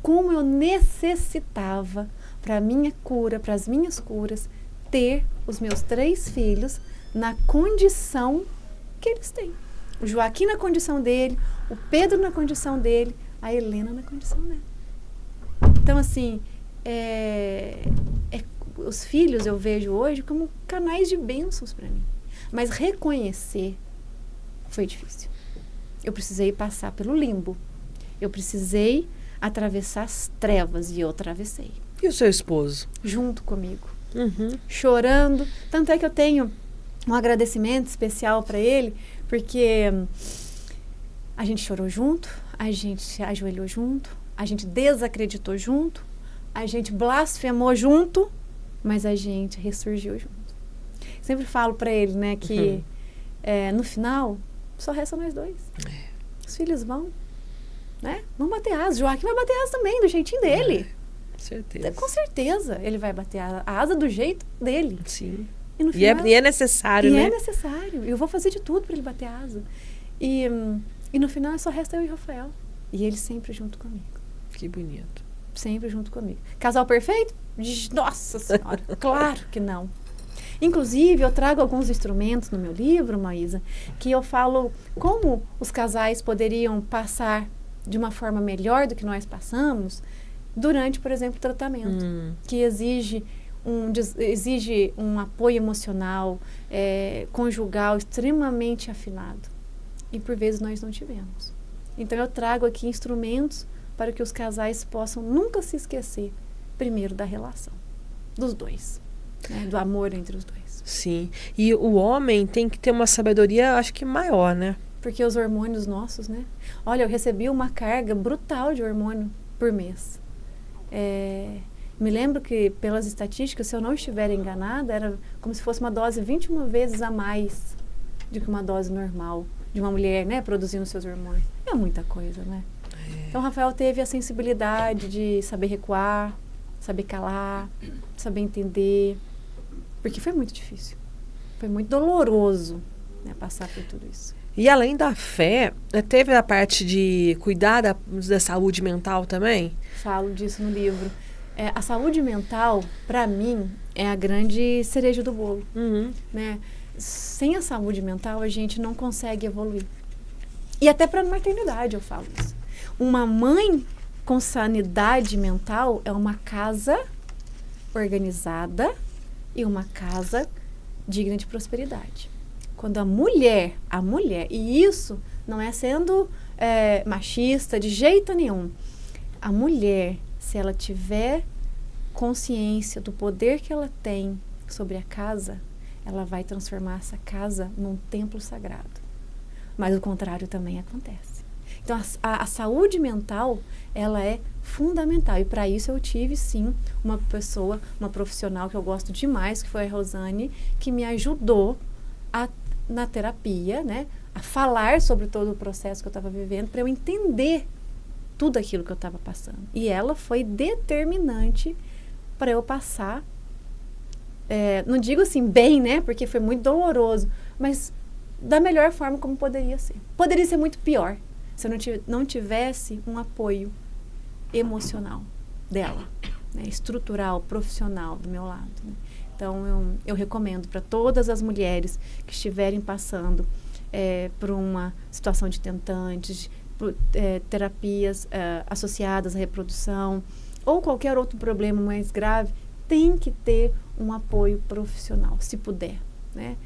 C: Como eu necessitava para a minha cura, para as minhas curas, ter os meus 3 filhos na condição que eles têm. O Joaquim na condição dele, o Pedro na condição dele, a Helena na condição dela. Então, assim, os filhos eu vejo hoje como canais de bênçãos para mim. Mas reconhecer foi difícil. Eu precisei passar pelo limbo. Eu precisei atravessar as trevas e eu atravessei.
A: E o seu esposo?
C: Junto comigo. Chorando. Tanto é que eu tenho um agradecimento especial para ele, porque A gente chorou junto, a gente se ajoelhou junto, a gente desacreditou junto, a gente blasfemou junto, mas a gente ressurgiu junto. Sempre falo para ele, né, que no final só resta nós dois. Os filhos vão, né? Vão bater asa. Joaquim vai bater asa também, do jeitinho dele.
A: Certeza.
C: Com certeza ele vai bater a asa do jeito dele.
A: Sim.
C: E, no final,
A: é necessário, né?
C: é necessário. Eu vou fazer de tudo para ele bater a asa. E no final só resta eu e o Rafael. E ele sempre junto comigo.
A: Que bonito.
C: Sempre junto comigo. Casal perfeito? Nossa Senhora, claro que não. Inclusive, eu trago alguns instrumentos no meu livro, Maísa, que eu falo como os casais poderiam passar de uma forma melhor do que nós passamos durante, por exemplo, o tratamento, que exige um apoio emocional, conjugal extremamente afinado. E, por vezes, nós não tivemos. Então, eu trago aqui instrumentos para que os casais possam nunca se esquecer, primeiro, da relação dos dois. Né, do amor entre os dois.
A: Sim. E o homem tem que ter uma sabedoria, acho que maior, né?
C: Porque os hormônios nossos, né? Olha, eu recebi uma carga brutal de hormônio por mês. Me lembro que, pelas estatísticas, se eu não estiver enganada, era como se fosse uma dose 21 vezes a mais do que uma dose normal de uma mulher, né? Produzindo seus hormônios. É muita coisa, né? Então, o Rafael teve a sensibilidade de saber recuar, saber calar, saber entender. Porque foi muito difícil. Foi muito doloroso, né, passar por tudo isso.
A: E além da fé, teve a parte de cuidar da saúde mental também?
C: Falo disso no livro. A saúde mental, para mim, é a grande cereja do bolo. Né? Sem a saúde mental, a gente não consegue evoluir. E até para a maternidade eu falo isso. Uma mãe com sanidade mental é uma casa organizada e uma casa digna de prosperidade. Quando a mulher, e isso não é sendo machista de jeito nenhum, a mulher, se ela tiver consciência do poder que ela tem sobre a casa, ela vai transformar essa casa num templo sagrado. Mas o contrário também acontece. Então, a saúde mental, ela é fundamental. E para isso eu tive, sim, uma pessoa, uma profissional que eu gosto demais, que foi a Rosane, que me ajudou na terapia, né, a falar sobre todo o processo que eu estava vivendo, para eu entender tudo aquilo que eu estava passando. E ela foi determinante para eu passar, não digo assim bem, né, porque foi muito doloroso, mas da melhor forma como poderia ser. Poderia ser muito pior, se eu não tivesse um apoio emocional dela, né, estrutural, profissional do meu lado. Né? Então, eu recomendo para todas as mulheres que estiverem passando por uma situação de tentantes, por terapias associadas à reprodução ou qualquer outro problema mais grave, tem que ter um apoio profissional, se puder, né?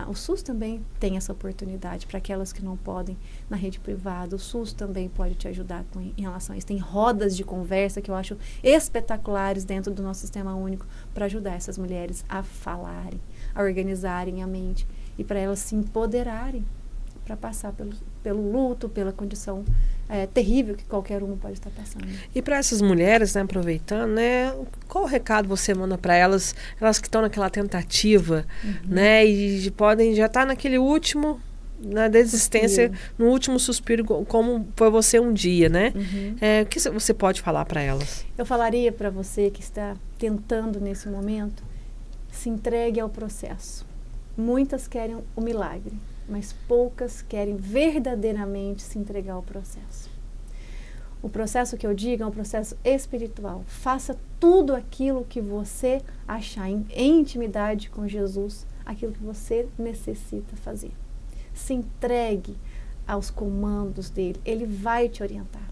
C: O SUS também tem essa oportunidade para aquelas que não podem na rede privada. O SUS também pode te ajudar em relação a isso. Tem rodas de conversa que eu acho espetaculares dentro do nosso sistema único para ajudar essas mulheres a falarem, a organizarem a mente e para elas se empoderarem para passar pelo luto, pela condição terrível que qualquer uma pode estar passando.
A: E para essas mulheres, né, aproveitando, né, qual o recado você manda para elas que estão naquela tentativa, né, e podem já estar naquele último, na desistência, no último suspiro, como foi você um dia, né? O que você pode falar para elas?
C: Eu falaria para você que está tentando nesse momento, se entregue ao processo. Muitas querem o milagre, mas poucas querem verdadeiramente se entregar ao processo. O processo que eu digo é um processo espiritual. Faça tudo aquilo que você achar em intimidade com Jesus, aquilo que você necessita fazer. Se entregue aos comandos dele. Ele vai te orientar.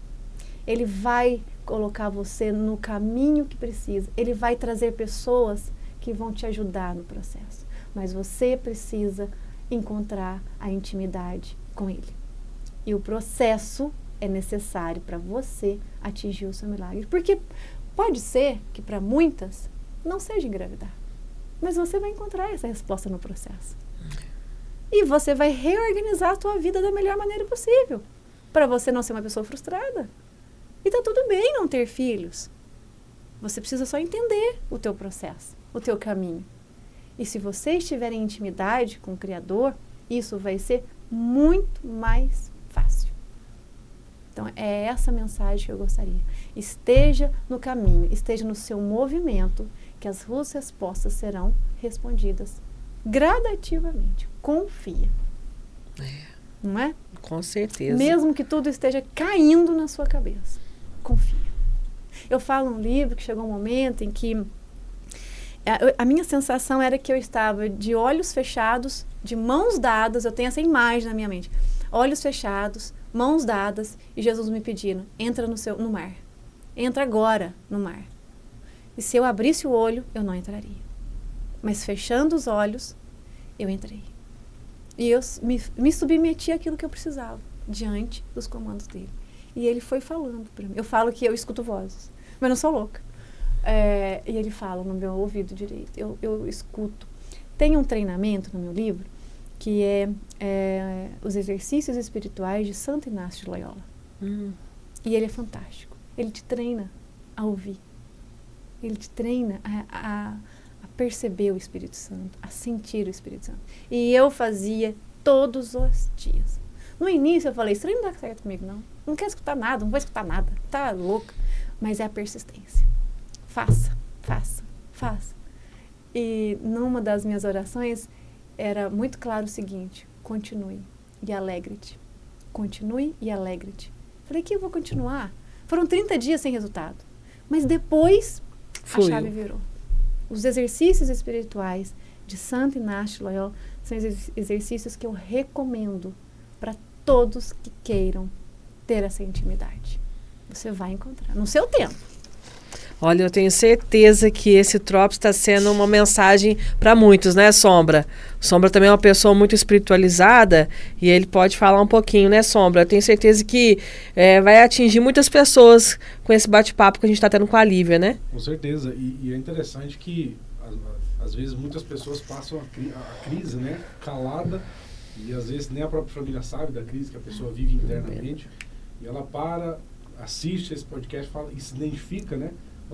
C: Ele vai colocar você no caminho que precisa. Ele vai trazer pessoas que vão te ajudar no processo. Mas você precisa encontrar a intimidade com ele. E o processo é necessário para você atingir o seu milagre. Porque pode ser que para muitas não seja engravidar. Mas você vai encontrar essa resposta no processo. E você vai reorganizar a sua vida da melhor maneira possível, para você não ser uma pessoa frustrada. E tá tudo bem não ter filhos. Você precisa só entender o teu processo, o teu caminho. E se você estiver em intimidade com o Criador, isso vai ser muito mais fácil. Então, é essa mensagem que eu gostaria. Esteja no caminho, esteja no seu movimento, que as suas respostas serão respondidas gradativamente. Confia. Não é?
A: Com certeza.
C: Mesmo que tudo esteja caindo na sua cabeça. Confia. Eu falo no livro que chegou um momento em que a minha sensação era que eu estava de olhos fechados, de mãos dadas, eu tenho essa imagem na minha mente. Olhos fechados, mãos dadas, e Jesus me pedindo, entra no mar. Entra agora no mar. E se eu abrisse o olho, eu não entraria. Mas fechando os olhos, eu entrei. E eu me submeti àquilo que eu precisava, diante dos comandos dele. E ele foi falando para mim. Eu falo que eu escuto vozes, mas não sou louca. E ele fala no meu ouvido direito. Eu escuto. Tem um treinamento no meu livro que é os exercícios espirituais de Santo Inácio de Loyola. E ele é fantástico. Ele te treina a ouvir. Ele te treina a perceber o Espírito Santo, a sentir o Espírito Santo. E eu fazia todos os dias. No início eu falei, isso não dá certo comigo, não. Não quero escutar nada, não vou escutar nada. Tá louca. Mas é a persistência. Faça, faça, faça. E numa das minhas orações era muito claro o seguinte, continue e alegre-te. Continue e alegre-te. Falei que eu vou continuar. Foram 30 dias sem resultado. Mas depois a chave virou. Os exercícios espirituais de Santo Inácio de Loyola são exercícios que eu recomendo para todos que queiram ter essa intimidade. Você vai encontrar no seu tempo.
A: Olha, eu tenho certeza que esse Tropes está sendo uma mensagem para muitos, né, Sombra? Sombra também é uma pessoa muito espiritualizada e ele pode falar um pouquinho, né, Sombra? Eu tenho certeza que vai atingir muitas pessoas com esse bate-papo que a gente está tendo com a Lívia, né?
B: Com certeza. E é interessante que, às vezes, muitas pessoas passam a crise, né, calada, e às vezes nem a própria família sabe da crise que a pessoa vive internamente, e ela assiste esse podcast e se identifica, né?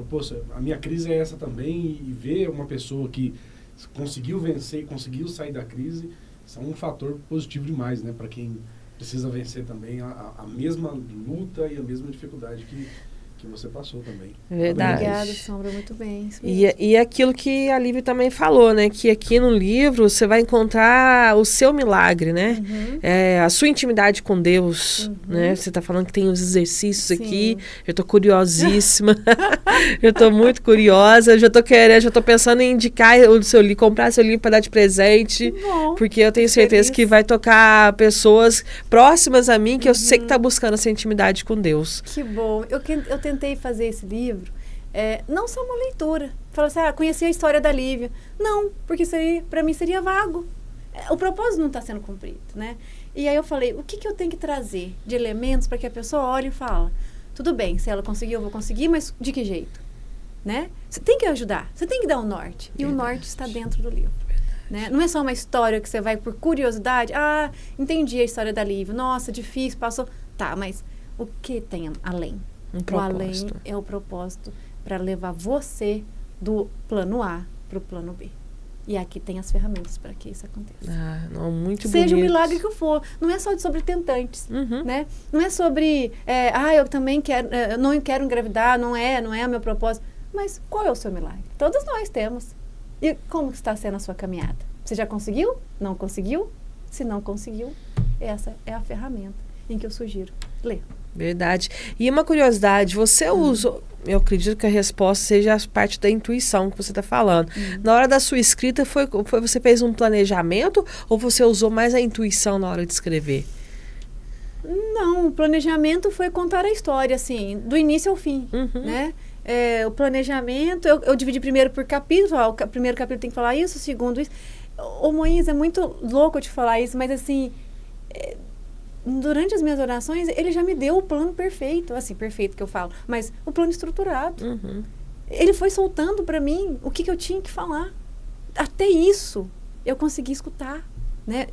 B: Poxa, a minha crise é essa também, e ver uma pessoa que conseguiu vencer e conseguiu sair da crise, isso é um fator positivo demais, né? Para quem precisa vencer também a mesma luta e a mesma dificuldade que você passou também.
A: Verdade.
C: Obrigada, Sombra, muito bem.
A: E aquilo que a Lívia também falou, né? Que aqui no livro você vai encontrar o seu milagre, né? A sua intimidade com Deus, né? Você está falando que tem os exercícios aqui. Eu estou curiosíssima. Eu estou muito curiosa. Já estou pensando em indicar o seu livro, comprar seu livro para dar de presente.
C: Bom,
A: porque eu tenho certeza que vai tocar pessoas próximas a mim que eu sei que está buscando essa intimidade com Deus.
C: Que bom. Eu tentei fazer esse livro, não só uma leitura. Falar assim, conheci a história da Lívia. Não, porque isso aí, para mim, seria vago. O propósito não está sendo cumprido, né? E aí eu falei, o que eu tenho que trazer de elementos para que a pessoa olhe e fala, tudo bem, se ela conseguir, eu vou conseguir, mas de que jeito? Né? Você tem que ajudar, você tem que dar um norte. E o norte está dentro do livro. Né? Não é só uma história que você vai por curiosidade. Entendi a história da Lívia. Nossa, difícil, passou. Tá, mas o que tem além? O além é o propósito para levar você do plano A para o plano B. E aqui tem as ferramentas para que isso aconteça.
A: Muito
C: Seja
A: bonito.
C: o milagre que for. Não é só sobre tentantes. Né? Não é sobre, eu também quero, não quero engravidar, não é o meu propósito. Mas qual é o seu milagre? Todos nós temos. E como está sendo a sua caminhada? Você já conseguiu? Não conseguiu? Se não conseguiu, essa é a ferramenta em que eu sugiro ler.
A: Verdade. E uma curiosidade, você usou, eu acredito que a resposta seja a parte da intuição que você está falando. Na hora da sua escrita, você fez um planejamento ou você usou mais a intuição na hora de escrever?
C: Não, o planejamento foi contar a história, assim, do início ao fim, né? O planejamento, eu dividi primeiro por capítulo, o primeiro capítulo tem que falar isso, o segundo isso. Ô Moisés, é muito louco eu te falar isso, mas assim, durante as minhas orações, ele já me deu o plano perfeito, assim, perfeito que eu falo, mas o plano estruturado. Ele foi soltando para mim o que eu tinha que falar. Até isso, eu consegui escutar. né,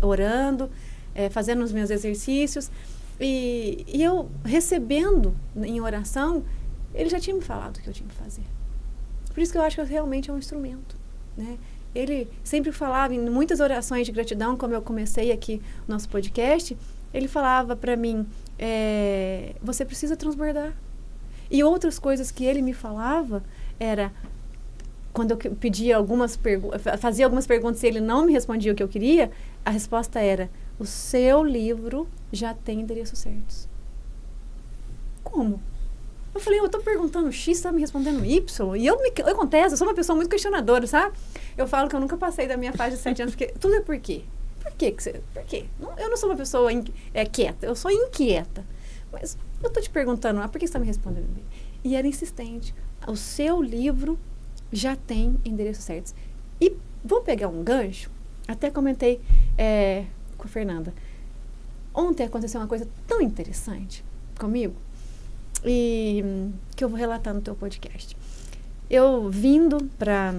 C: orando, fazendo os meus exercícios. E eu recebendo em oração, ele já tinha me falado o que eu tinha que fazer. Por isso que eu acho que realmente é um instrumento, né? Ele sempre falava em muitas orações de gratidão, como eu comecei aqui o nosso podcast, ele falava para mim, você precisa transbordar. E outras coisas que ele me falava era, quando eu pedia fazia algumas perguntas e ele não me respondia o que eu queria, a resposta era, o seu livro já tem endereços certos. Como? Eu falei, eu tô perguntando X, você tá me respondendo Y. E eu acontece, eu sou uma pessoa muito questionadora, sabe? Eu falo que eu nunca passei da minha fase de 7 anos, porque tudo é por quê? Por quê? Eu não sou uma pessoa quieta, eu sou inquieta. Mas eu tô te perguntando, por que você tá me respondendo? E era insistente. O seu livro já tem endereços certos. E vou pegar um gancho, até comentei com a Fernanda. Ontem aconteceu uma coisa tão interessante comigo, e que eu vou relatar no teu podcast. Eu vindo para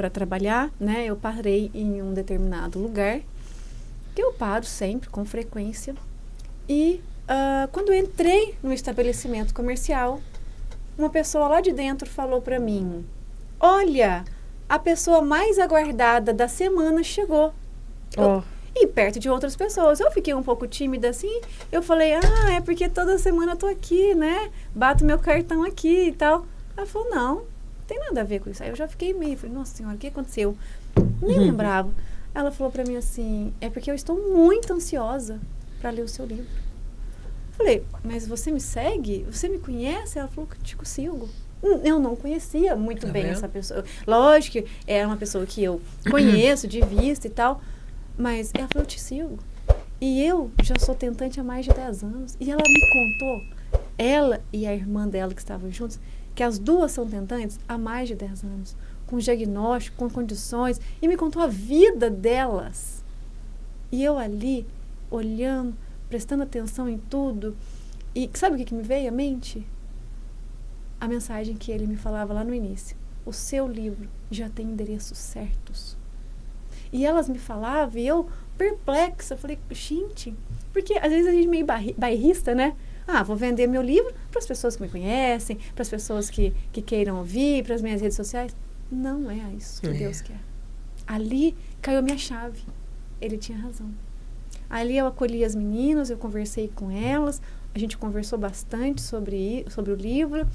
C: trabalhar, né, eu parei em um determinado lugar, que eu paro sempre, com frequência, e quando eu entrei no estabelecimento comercial, uma pessoa lá de dentro falou para mim, olha, a pessoa mais aguardada da semana chegou. E perto de outras pessoas. Eu fiquei um pouco tímida assim. Eu falei, é porque toda semana eu tô aqui, né? Bato meu cartão aqui e tal. Ela falou, não tem nada a ver com isso. Aí eu já fiquei meio, falei, nossa senhora, o que aconteceu? Nem lembrava. Ela falou pra mim assim, é porque eu estou muito ansiosa pra ler o seu livro. Falei, mas você me segue? Você me conhece? Ela falou que te sigo. Eu não conhecia muito bem essa pessoa. Lógico que é uma pessoa que eu conheço de vista e tal. Mas ela falou, eu te sigo. E eu já sou tentante há mais de 10 anos. E ela me contou, ela e a irmã dela que estavam juntas, que as duas são tentantes há mais de 10 anos. Com diagnóstico, com condições. E me contou a vida delas. E eu ali, olhando, prestando atenção em tudo. E sabe o que me veio à mente? A mensagem que ele me falava lá no início. O seu livro já tem endereços certos. E elas me falavam, e eu perplexa, falei, gente, porque às vezes a gente é meio bairrista, né? Vou vender meu livro para as pessoas que me conhecem, para as pessoas que queiram ouvir, para as minhas redes sociais. Não é isso que Deus quer. Ali caiu a minha chave. Ele tinha razão. Ali eu acolhi as meninas, eu conversei com elas, a gente conversou bastante sobre o livro.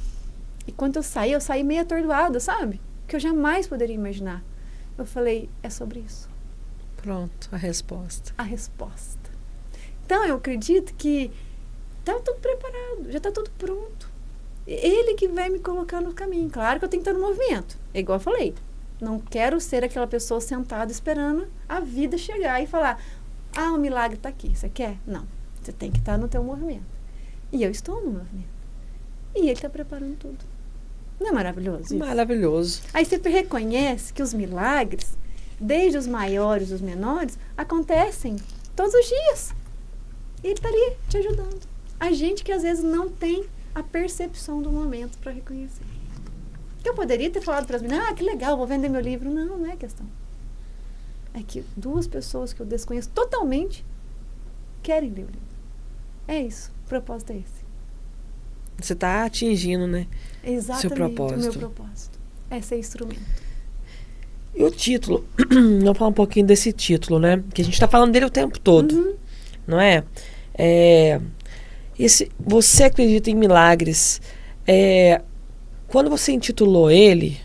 C: E quando eu saí meio atordoada, sabe? Que eu jamais poderia imaginar. Eu falei, é sobre isso.
A: Pronto, a resposta.
C: A resposta. Então, eu acredito que está tudo preparado, já está tudo pronto. Ele que vai me colocar no caminho. Claro que eu tenho que estar no movimento. É igual eu falei. Não quero ser aquela pessoa sentada esperando a vida chegar e falar, o milagre está aqui, você quer? Não, você tem que estar no teu movimento. E eu estou no movimento. E ele está preparando tudo. Não é maravilhoso isso?
A: Maravilhoso.
C: Aí você reconhece que os milagres, desde os maiores, os menores, acontecem todos os dias. E ele está ali te ajudando. A gente que às vezes não tem a percepção do momento para reconhecer. Eu poderia ter falado para as meninas, que legal, vou vender meu livro. Não, não é questão. É que duas pessoas que eu desconheço totalmente querem ler o livro. É isso, o propósito é esse.
A: Você está atingindo, né?
C: Exatamente,
A: seu propósito.
C: O meu propósito. É ser instrumento.
A: E o título? Vamos falar um pouquinho desse título, né? Que a gente está falando dele o tempo todo. Não é? Você acredita em milagres. Quando você intitulou ele,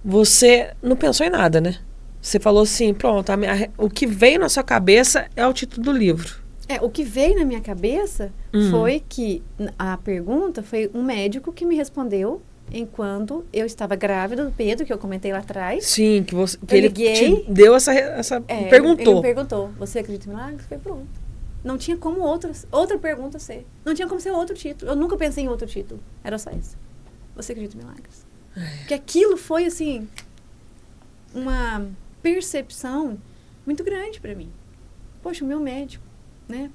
A: você não pensou em nada, né? Você falou assim, pronto, o que veio na sua cabeça é o título do livro.
C: O que veio na minha cabeça foi que a pergunta foi um médico que me respondeu enquanto eu estava grávida do Pedro, que eu comentei lá atrás.
A: Sim, que ele te deu essa perguntou.
C: Ele me perguntou, você acredita em milagres? Foi pronto. Não tinha como outra pergunta ser. Não tinha como ser outro título. Eu nunca pensei em outro título. Era só esse. Você acredita em milagres? Porque aquilo foi, assim, uma percepção muito grande para mim. Poxa, o meu médico, né?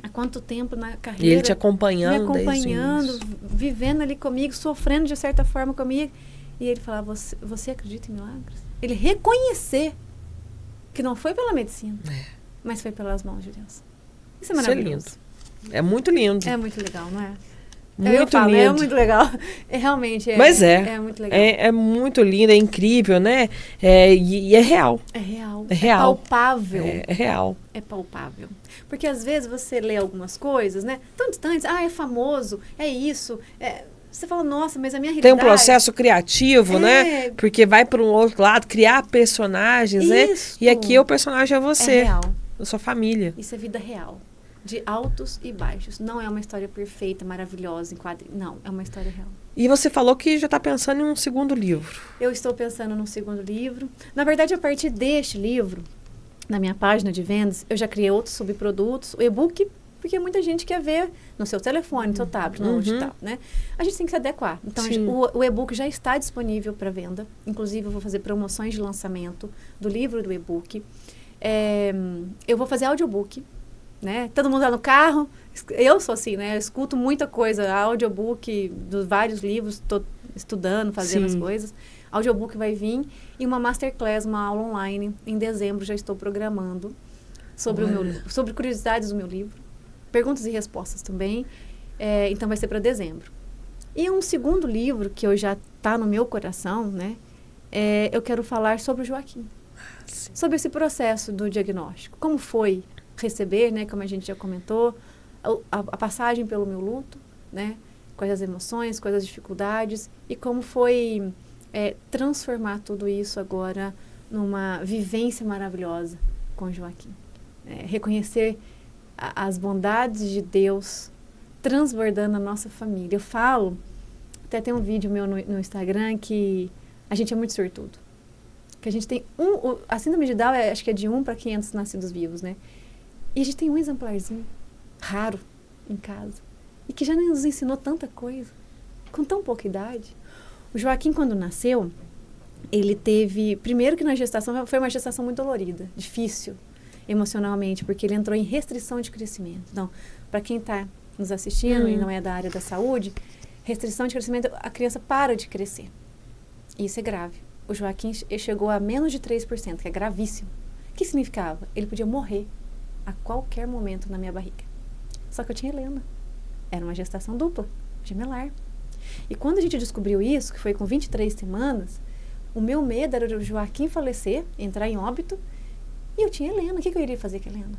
C: Há quanto tempo na carreira.
A: E ele te acompanhando.
C: Me acompanhando, vivendo ali comigo, sofrendo de certa forma comigo. E ele falava, você acredita em milagres? Ele reconhecer que não foi pela medicina, mas foi pelas mãos de Deus. Isso é
A: Isso é
C: maravilhoso.
A: lindo. É muito lindo.
C: É muito legal, não é?
A: Muito
C: falo,
A: lindo.
C: é muito legal. Realmente é.
A: Mas
C: É muito legal.
A: É muito lindo, é incrível, né? E é real.
C: É real.
A: É real.
C: É palpável.
A: É real.
C: É palpável. Porque às vezes você lê algumas coisas, né? Tão distantes. É famoso, é isso. Você fala, nossa, mas a minha
A: Tem
C: realidade...
A: um processo criativo, né? Porque vai para um outro lado, criar personagens, né? E aqui o personagem é você.
C: É real.
A: A sua família.
C: Isso é vida real. De altos e baixos. Não é uma história perfeita, maravilhosa, em quadrinhos. Não, é uma história real.
A: E você falou que já está pensando em um segundo livro.
C: Eu estou pensando num segundo livro. Na verdade, a partir deste livro, na minha página de vendas, eu já criei outros subprodutos. O e-book, porque muita gente quer ver no seu telefone, no seu tablet, no digital, né? A gente tem que se adequar. Então, o e-book já está disponível para venda. Inclusive, eu vou fazer promoções de lançamento do livro do e-book. Eu vou fazer audiobook, né? Todo mundo lá no carro. Eu sou assim, né? Eu escuto muita coisa, audiobook dos vários livros, estou estudando, fazendo as coisas. Audiobook vai vir e uma masterclass, uma aula online, em dezembro já estou programando sobre sobre curiosidades do meu livro. Perguntas e respostas também. Então vai ser para dezembro. E um segundo livro que eu já está no meu coração, né? Eu quero falar sobre o Joaquim. Sobre esse processo do diagnóstico. Como foi receber, né? Como a gente já comentou, a passagem pelo meu luto, né? Quais as emoções, quais as dificuldades e como foi transformar tudo isso agora numa vivência maravilhosa com o Joaquim. Reconhecer as bondades de Deus transbordando a nossa família. Eu falo, até tem um vídeo meu no Instagram que a gente é muito sortudo. Que a gente tem a síndrome de Down, acho que é de 1 para 500 nascidos vivos, né? E a gente tem um exemplarzinho raro em casa. E que já nos ensinou tanta coisa, com tão pouca idade. O Joaquim, quando nasceu, ele teve... Primeiro que na gestação, foi uma gestação muito dolorida, difícil emocionalmente, porque ele entrou em restrição de crescimento. Então, para quem está nos assistindo e não é da área da saúde, restrição de crescimento, a criança para de crescer. Isso é grave. O Joaquim chegou a menos de 3%, que é gravíssimo. O que significava? Ele podia morrer a qualquer momento na minha barriga. Só que eu tinha Helena. Era uma gestação dupla, gemelar. E quando a gente descobriu isso, que foi com 23 semanas, o meu medo era o Joaquim falecer, entrar em óbito, e eu tinha Helena. O que eu iria fazer com a Helena?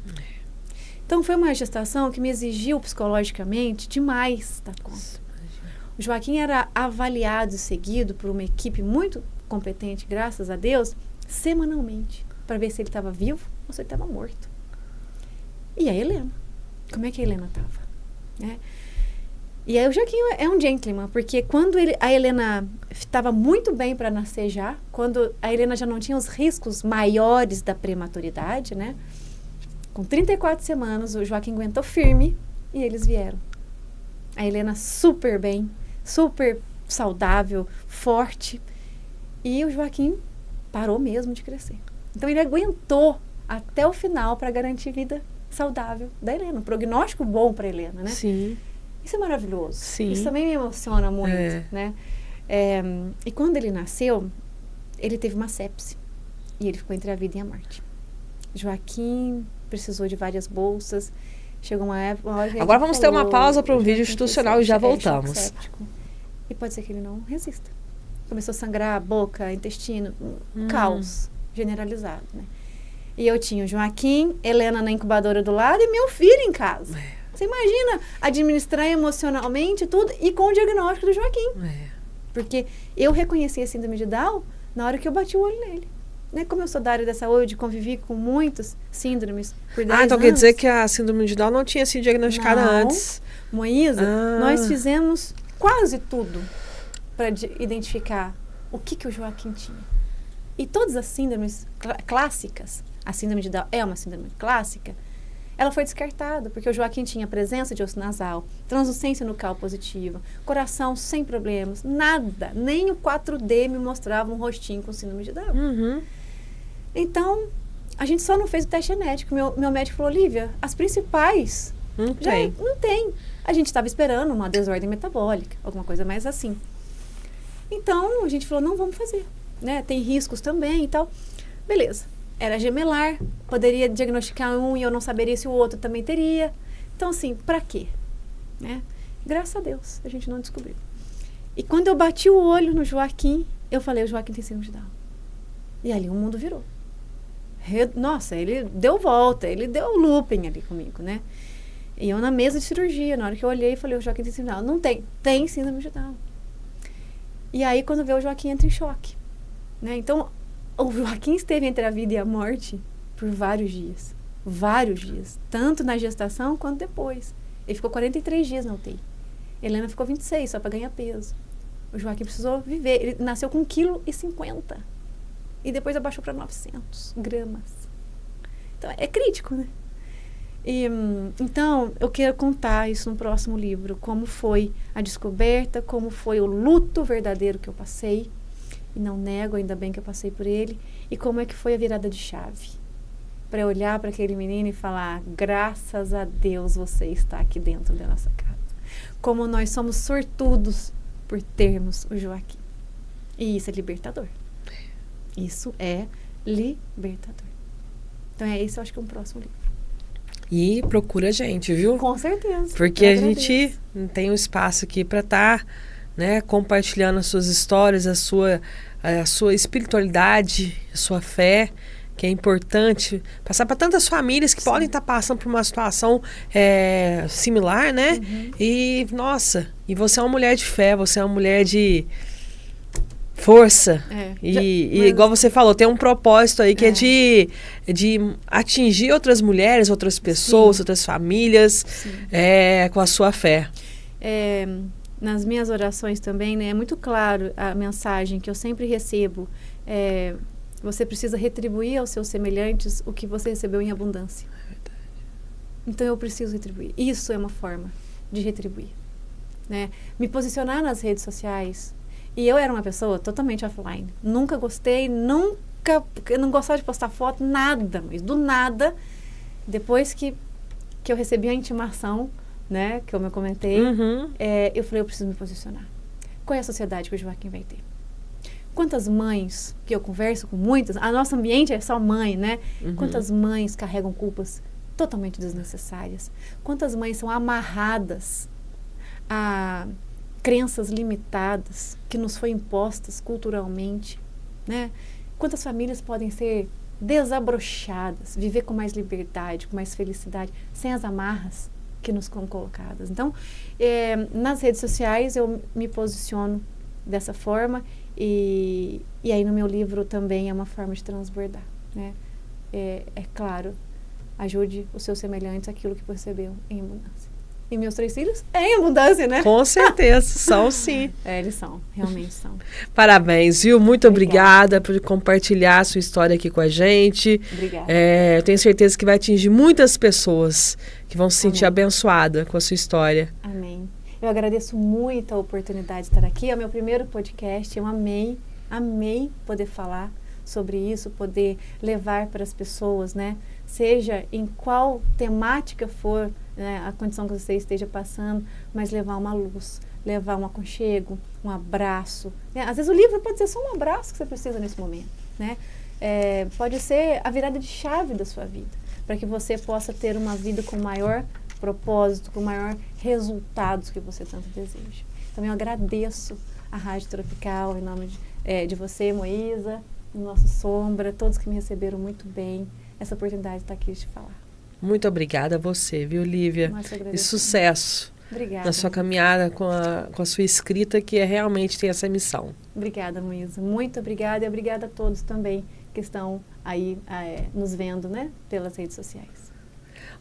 C: Então, foi uma gestação que me exigiu psicologicamente demais da conta. O Joaquim era avaliado e seguido por uma equipe muito competente, graças a Deus, semanalmente, para ver se ele estava vivo ou se ele estava morto. E a Helena? Como é que a Helena estava? Né? E aí o Joaquim é um gentleman, porque quando a Helena estava muito bem para nascer já, quando a Helena já não tinha os riscos maiores da prematuridade, né? Com 34 semanas, o Joaquim aguentou firme e eles vieram. A Helena super bem, super saudável, forte. E o Joaquim parou mesmo de crescer. Então ele aguentou até o final para garantir vida saudável da Helena. Um prognóstico bom para a Helena, né?
A: Sim.
C: Isso é maravilhoso.
A: Sim.
C: Isso também me emociona muito, né? E quando ele nasceu, ele teve uma sepse. E ele ficou entre a vida e a morte. Joaquim precisou de várias bolsas. Chegou uma hora que
A: agora vamos ter uma pausa para um vídeo institucional e já voltamos.
C: E pode ser que ele não resista. Começou a sangrar a boca, intestino, caos generalizado, né? E eu tinha o Joaquim, Helena na incubadora do lado e meu filho em casa. Você imagina administrar emocionalmente tudo e com o diagnóstico do Joaquim. Porque eu reconheci a síndrome de Down na hora que eu bati o olho nele. Né? Como eu sou da área da saúde, convivi com muitos síndromes por 10 anos.
A: Então quer dizer que a síndrome de Down não tinha sido diagnosticada antes?
C: Moísa, nós fizemos quase tudo para identificar o que o Joaquim tinha. E todas as síndromes clássicas, a síndrome de Down é uma síndrome clássica, ela foi descartada, porque o Joaquim tinha presença de osso nasal, translucência nucal positiva, coração sem problemas, nada, nem o 4D me mostrava um rostinho com síndrome de Down. Então, a gente só não fez o teste genético. Meu médico falou, Olivia, as principais não tem. A gente estava esperando uma desordem metabólica, alguma coisa mais assim. Então, a gente falou, não vamos fazer, né? Tem riscos também e tal. Beleza. era gemelar, poderia diagnosticar um e eu não saberia se o outro também teria. Então, assim, pra quê? Né? Graças a Deus, a gente não descobriu. E quando eu bati o olho no Joaquim, eu falei, o Joaquim tem síndrome de Down. E ali o mundo virou. Nossa, ele deu volta, ele deu looping ali comigo, né? E eu na mesa de cirurgia, na hora que eu olhei, falei, o Joaquim tem síndrome de Down. Não tem, tem síndrome de Down. E aí, quando vê o Joaquim, entra em choque. Né? Então, o Joaquim esteve entre a vida e a morte por vários dias. Vários dias. Tanto na gestação, quanto depois. Ele ficou 43 dias na UTI. Helena ficou 26, só para ganhar peso. O Joaquim precisou viver. Ele nasceu com 1,50 kg. E depois abaixou para 900 gramas. Então, é crítico, né? Então, eu quero contar isso no próximo livro. Como foi a descoberta, como foi o luto verdadeiro que eu passei. E não nego, ainda bem que eu passei por ele. E como é que foi a virada de chave. Para olhar para aquele menino e falar, graças a Deus você está aqui dentro da nossa casa. Como nós somos sortudos por termos o Joaquim. E isso é libertador. Isso é libertador. Então é esse, eu acho que é um próximo livro.
A: E procura a gente, viu?
C: Com certeza.
A: Porque a gente tem um espaço aqui para estar, né, compartilhando as suas histórias, a sua espiritualidade, a sua fé, que é importante passar para tantas famílias que podem estar passando por uma situação similar, né?
C: Uhum.
A: E, nossa, e você é uma mulher de fé, você é uma mulher de força. Mas igual você falou, tem um propósito aí que é de atingir outras mulheres, outras pessoas, outras famílias, com a sua fé.
C: Nas minhas orações também, né, é muito claro a mensagem que eu sempre recebo. Você precisa retribuir aos seus semelhantes o que você recebeu em abundância. É verdade. Então eu preciso retribuir. Isso é uma forma de retribuir. Né? Me posicionar nas redes sociais. E eu era uma pessoa totalmente offline. Nunca gostei, não gostava de postar foto, nada. Mas do nada, depois que eu recebi a intimação, né, que eu me comentei, eu falei, eu preciso me posicionar. Qual é a sociedade que o Joaquim vai ter? Quantas mães, que eu converso com muitas, a nosso ambiente é só mãe, né? Quantas mães carregam culpas totalmente desnecessárias? Quantas mães são amarradas a crenças limitadas que nos foi impostas culturalmente, né? Quantas famílias podem ser desabrochadas, viver com mais liberdade, com mais felicidade, sem as amarras que nos são colocadas. Então, nas redes sociais eu me posiciono dessa forma e aí no meu livro também é uma forma de transbordar, né? É claro, ajude os seus semelhantes aquilo que percebeu em abundância. E meus 3 filhos é em abundância, né?
A: Com certeza, são sim.
C: Eles são, realmente são.
A: Parabéns, viu? Muito obrigada por compartilhar a sua história aqui com a gente.
C: Obrigada.
A: Eu tenho certeza que vai atingir muitas pessoas que vão se sentir abençoadas com a sua história.
C: Amém. Eu agradeço muito a oportunidade de estar aqui. É o meu primeiro podcast. Eu amei poder falar sobre isso, poder levar para as pessoas, né? Seja em qual temática for, né, a condição que você esteja passando, mas levar uma luz, levar um aconchego, um abraço. Né? Às vezes o livro pode ser só um abraço que você precisa nesse momento, né? Pode ser a virada de chave da sua vida, para que você possa ter uma vida com maior propósito, com maior resultados que você tanto deseja. Então eu agradeço a Rádio Tropical, em nome de você, Moísa, nossa Sombra, todos que me receberam muito bem, essa oportunidade de estar aqui de falar.
A: Muito obrigada a você, viu, Lívia? E sucesso.
C: Obrigada.
A: Na sua caminhada com a sua escrita, que realmente tem essa missão.
C: Obrigada, Moísa. Muito obrigada e obrigada a todos também que estão aí nos vendo, né, pelas redes sociais.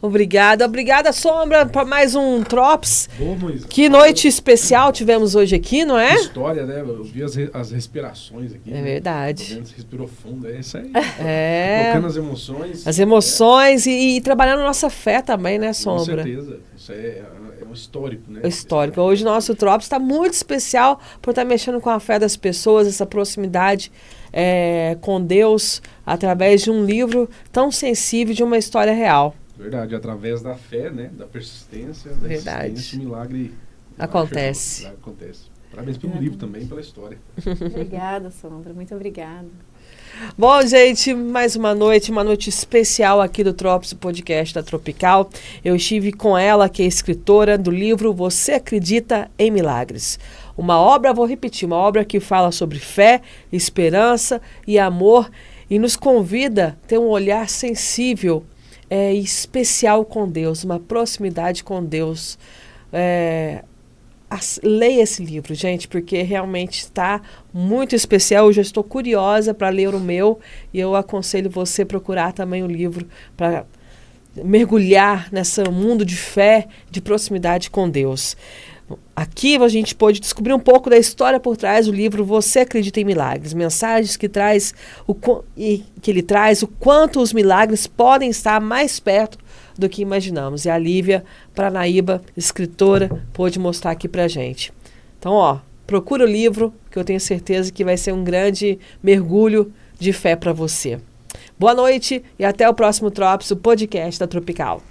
A: Obrigada, Sombra, para mais um Trops.
B: Boa, Moísa.
A: Que noite especial tivemos hoje aqui, não é?
B: História, né? Eu vi as respirações aqui.
A: É verdade.
B: Você respirou fundo, é isso aí.
A: Colocando
B: as emoções.
A: As emoções e trabalhando a nossa fé também, né, Sombra?
B: Com certeza. Isso é um histórico, né?
A: É histórico. Hoje o nosso Trops está muito especial por estar mexendo com a fé das pessoas, essa proximidade com Deus, através de um livro tão sensível, de uma história real.
B: Verdade, através da fé, né? Da persistência,
A: Verdade.
B: o milagre
A: acontece.
B: Acontece. Parabéns pelo livro também e pela história.
C: Obrigada, Sombra. Muito obrigada.
A: Bom, gente, mais uma noite especial aqui do Tropos, podcast da Tropical. Eu estive com ela, que é escritora do livro Você Acredita em Milagres? Uma obra, vou repetir, uma obra que fala sobre fé, esperança e amor e nos convida a ter um olhar sensível e especial com Deus, uma proximidade com Deus. Leia esse livro, gente, porque realmente está muito especial. Eu já estou curiosa para ler o meu e eu aconselho você a procurar também o livro para mergulhar nesse mundo de fé, de proximidade com Deus. Aqui a gente pôde descobrir um pouco da história por trás do livro Você Acredita em Milagres, mensagens que ele traz o quanto os milagres podem estar mais perto do que imaginamos. E a Lívia Paranaíba, escritora, pôde mostrar aqui pra gente. Então, procura o livro, que eu tenho certeza que vai ser um grande mergulho de fé para você. Boa noite e até o próximo Tropos, o podcast da Tropical.